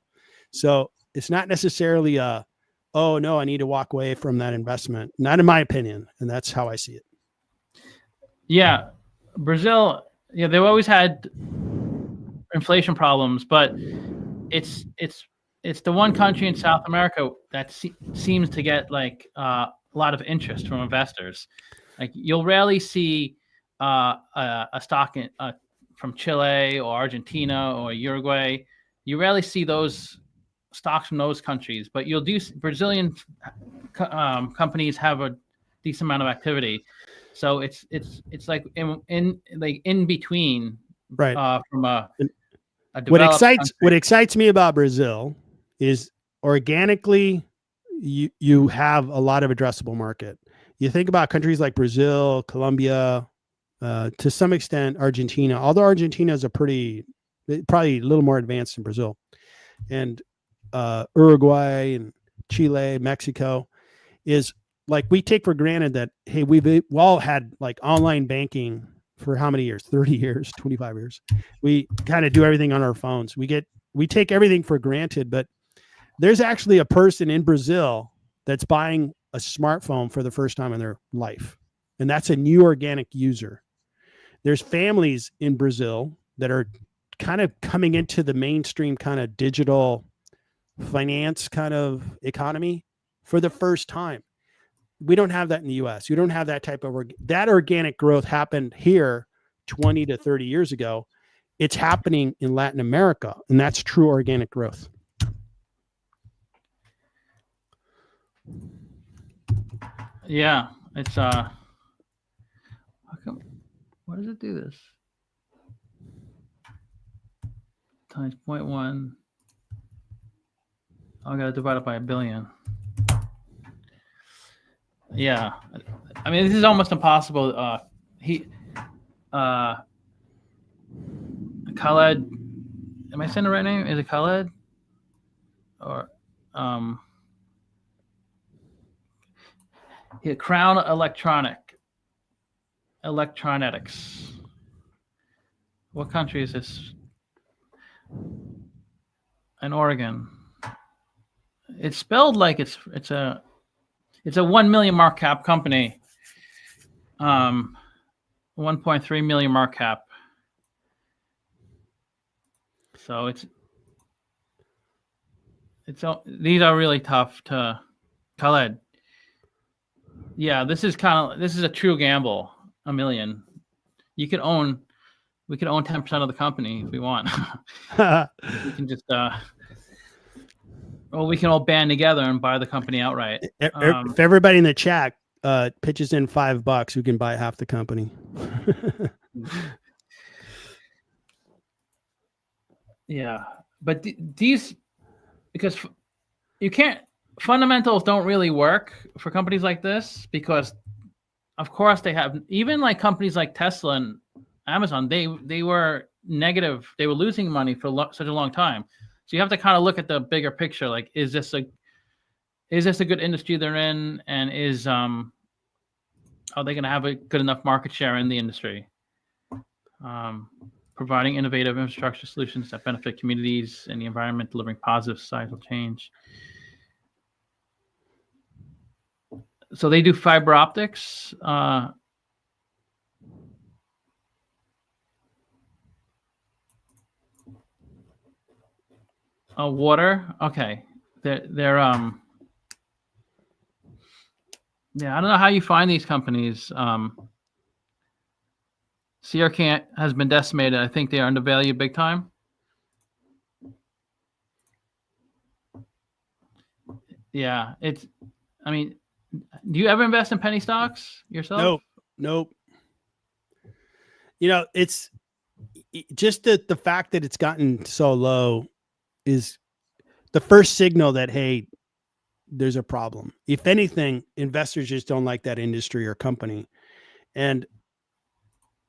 So it's not necessarily oh no, I need to walk away from that investment. Not in my opinion. And that's how I see it. Yeah. Brazil, they've always had inflation problems, but it's the one country in South America that seems to get like a lot of interest from investors. Like you'll rarely see a stock from Chile or Argentina or Uruguay. You rarely see those stocks from those countries, but you'll do. Brazilian companies have a decent amount of activity, so it's like in between, right? From a what excites me about Brazil is organically you have a lot of addressable market. You think about countries like Brazil, Colombia, to some extent Argentina, although Argentina is probably a little more advanced than Brazil, and Uruguay and Chile, Mexico, is like we take for granted that, hey, we've all had like online banking for how many years? 30 years, 25 years. We kind of do everything on our phones. We take everything for granted, but there's actually a person in Brazil that's buying a smartphone for the first time in their life. And that's a new organic user. There's families in Brazil that are kind of coming into the mainstream kind of digital finance kind of economy for the first time. We don't have that in the US. We don't have that type of that organic growth happened here 20 to 30 years ago. it's happening in Latin America, and that's true organic growth. Yeah, it's how come, why does it do this? Times 0.1. I gotta divide it by 1 billion. Yeah, I mean, this is almost impossible. Khaled, am I saying the right name? Is it Khaled? Or Crown Electronics. What country is this? In Oregon. It's spelled like it's a 1 million market cap company. 1.3 million market cap. So these are really tough to Khaled. Yeah, this is a true gamble. 1 million. We could own 10% of the company if we want. We can just we can all band together and buy the company outright. If everybody in the chat pitches in $5, we can buy half the company. Yeah, but these, because you can't, fundamentals don't really work for companies like this, because of course they have, even like companies like Tesla and Amazon, they were negative, they were losing money for such a long time. So you have to kind of look at the bigger picture. Like, is this a good industry they're in, and are they going to have a good enough market share in the industry? Providing innovative infrastructure solutions that benefit communities and the environment, delivering positive societal change. So they do fiber optics. Water. Okay. They're yeah, I don't know how you find these companies. CRK has been decimated. I think they are undervalued big time. Yeah, I mean, do you ever invest in penny stocks yourself? Nope. You know, it's just the fact that it's gotten so low is the first signal that, hey, there's a problem. If anything, investors just don't like that industry or company. And,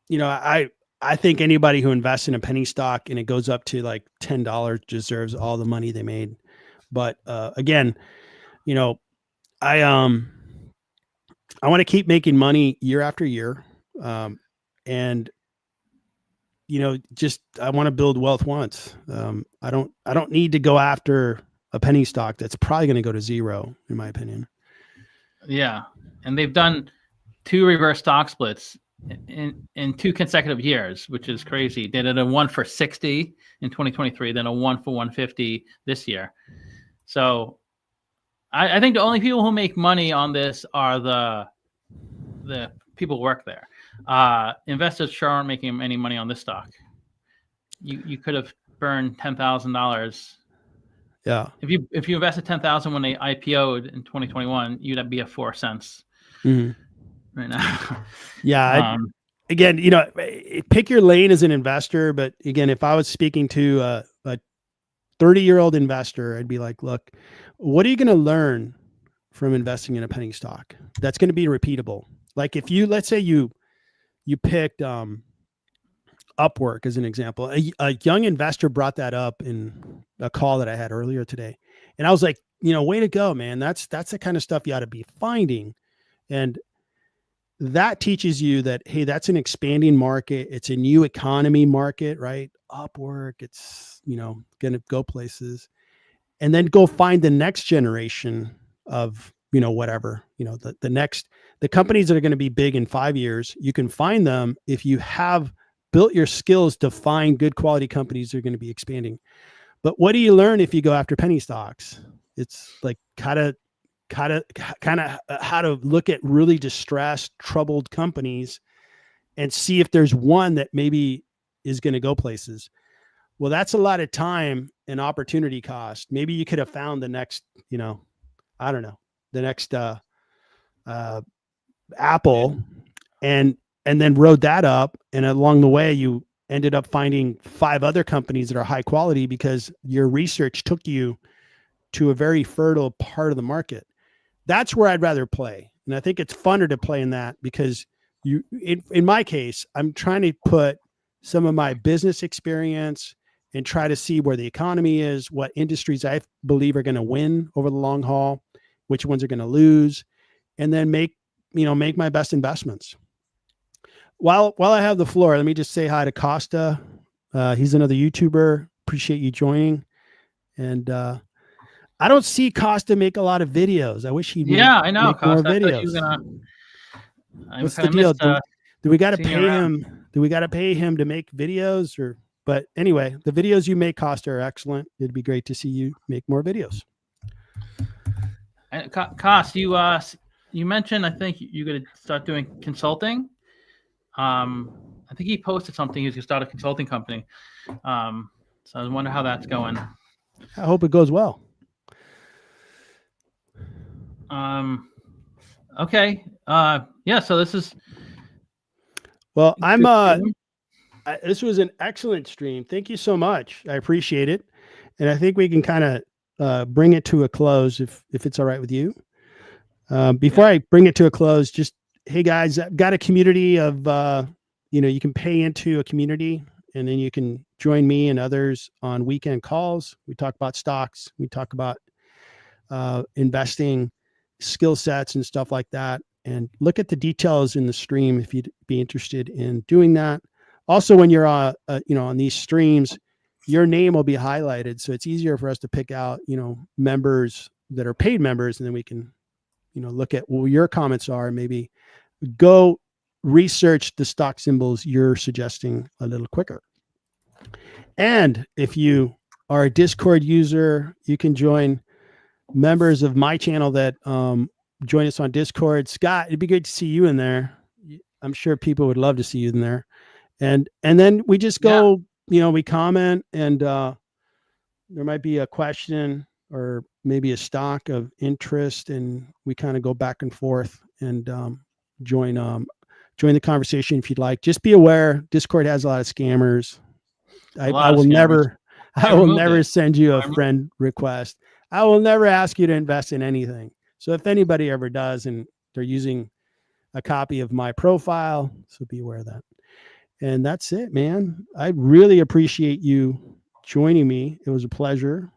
you know, I think anybody who invests in a penny stock and it goes up to like $10 deserves all the money they made. But again, you know, I want to keep making money year after year. And, you know, just, I want to build wealth once. I don't need to go after a penny stock that's probably going to go to zero, in my opinion. Yeah. And they've done 2 reverse stock splits in 2 consecutive years, which is crazy. They did a 1 for 60 in 2023, then a 1 for 150 this year. So I think the only people who make money on this are the people who work there. Investors sure aren't making any money on this stock. You could have burned $10,000. Yeah. If you invested $10,000 when they IPO'd in 2021, you'd be at 4 cents right now. Yeah. Again, you know, pick your lane as an investor. But again, if I was speaking to a 30-year-old investor, I'd be like, look, what are you going to learn from investing in a penny stock that's going to be repeatable? Like if you, let's say you picked Upwork as an example. A young investor brought that up in a call that I had earlier today. And I was like, you know, way to go, man. That's the kind of stuff you ought to be finding. And that teaches you that, hey, that's an expanding market. It's a new economy market, right? Upwork, it's, you know, going to go places. And then go find the next generation of, you know, whatever, you know, the companies that are going to be big in 5 years. You can find them if you have built your skills to find good quality companies that are going to be expanding. But what do you learn if you go after penny stocks? It's like kind of how to look at really distressed, troubled companies and see if there's one that maybe is going to go places. Well, that's a lot of time and opportunity cost. Maybe you could have found the next, I don't know, the next Apple, and then rode that up. And along the way, you ended up finding 5 other companies that are high quality because your research took you to a very fertile part of the market. That's where I'd rather play. And I think it's funner to play in that because in my case, I'm trying to put some of my business experience and try to see where the economy is, what industries I believe are going to win over the long haul, which ones are going to lose, and then make my best investments. While I have the floor, let me just say hi to Costa. He's another YouTuber. Appreciate you joining. And I don't see Costa make a lot of videos. I wish he'd make more videos. What's the deal? Do we got to pay him? Do we got to pay him to make videos? But anyway, the videos you make, Costa, are excellent. It'd be great to see you make more videos. And Cost, you mentioned, I think you're going to start doing consulting. I think he posted something. He's going to start a consulting company. So I wonder how that's going. I hope it goes well. Okay. Yeah. So this is. Well, this was an excellent stream. Thank you so much. I appreciate it. And I think we can kind of bring it to a close if it's all right with you. Before I bring it to a close, just, hey guys, I've got a community of, you can pay into a community and then you can join me and others on weekend calls. We talk about stocks. We talk about investing, skill sets and stuff like that. And look at the details in the stream if you'd be interested in doing that. Also, when you're on these streams, your name will be highlighted, so it's easier for us to pick out members that are paid members, and then we can look at what your comments are and maybe go research the stock symbols you're suggesting a little quicker. And if you are a Discord user, you can join members of my channel that join us on Discord. Scott, it'd be great to see you in there. I'm sure people would love to see you in there. And then we just go, we comment, and there might be a question or maybe a stock of interest, and we kind of go back and forth and join the conversation if you'd like. Just be aware, Discord has a lot of scammers. I will never send you a friend request. I will never ask you to invest in anything. So if anybody ever does and they're using a copy of my profile, so be aware of that. And that's it, man. I really appreciate you joining me. It was a pleasure.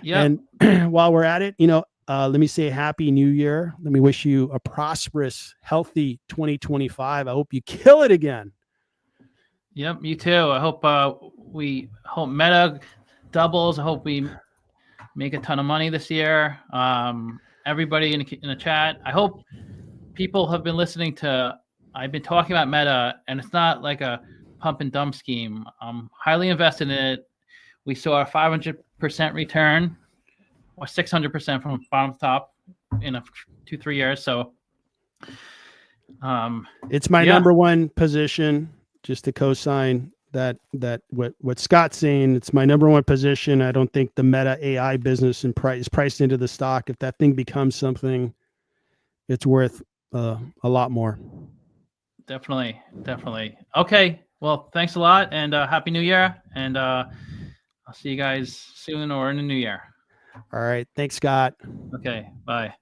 Yeah. And while we're at it, let me say Happy New Year. Let me wish you a prosperous, healthy 2025. I hope you kill it again. Yep, you too. I hope Meta doubles. I hope we make a ton of money this year. Everybody in the chat, I hope people have been listening to. I've been talking about Meta, and it's not like a pump and dump scheme. I'm highly invested in it. We saw a 500% return, or 600% from bottom to top in 2-3 years. So, it's my number one position. Just to co-sign that what Scott's saying, it's my number one position. I don't think the Meta AI business is priced into the stock. If that thing becomes something, it's worth a lot more. Definitely. Okay. Well, thanks a lot, and Happy New Year. And I'll see you guys soon or in the new year. All right. Thanks, Scott. Okay. Bye.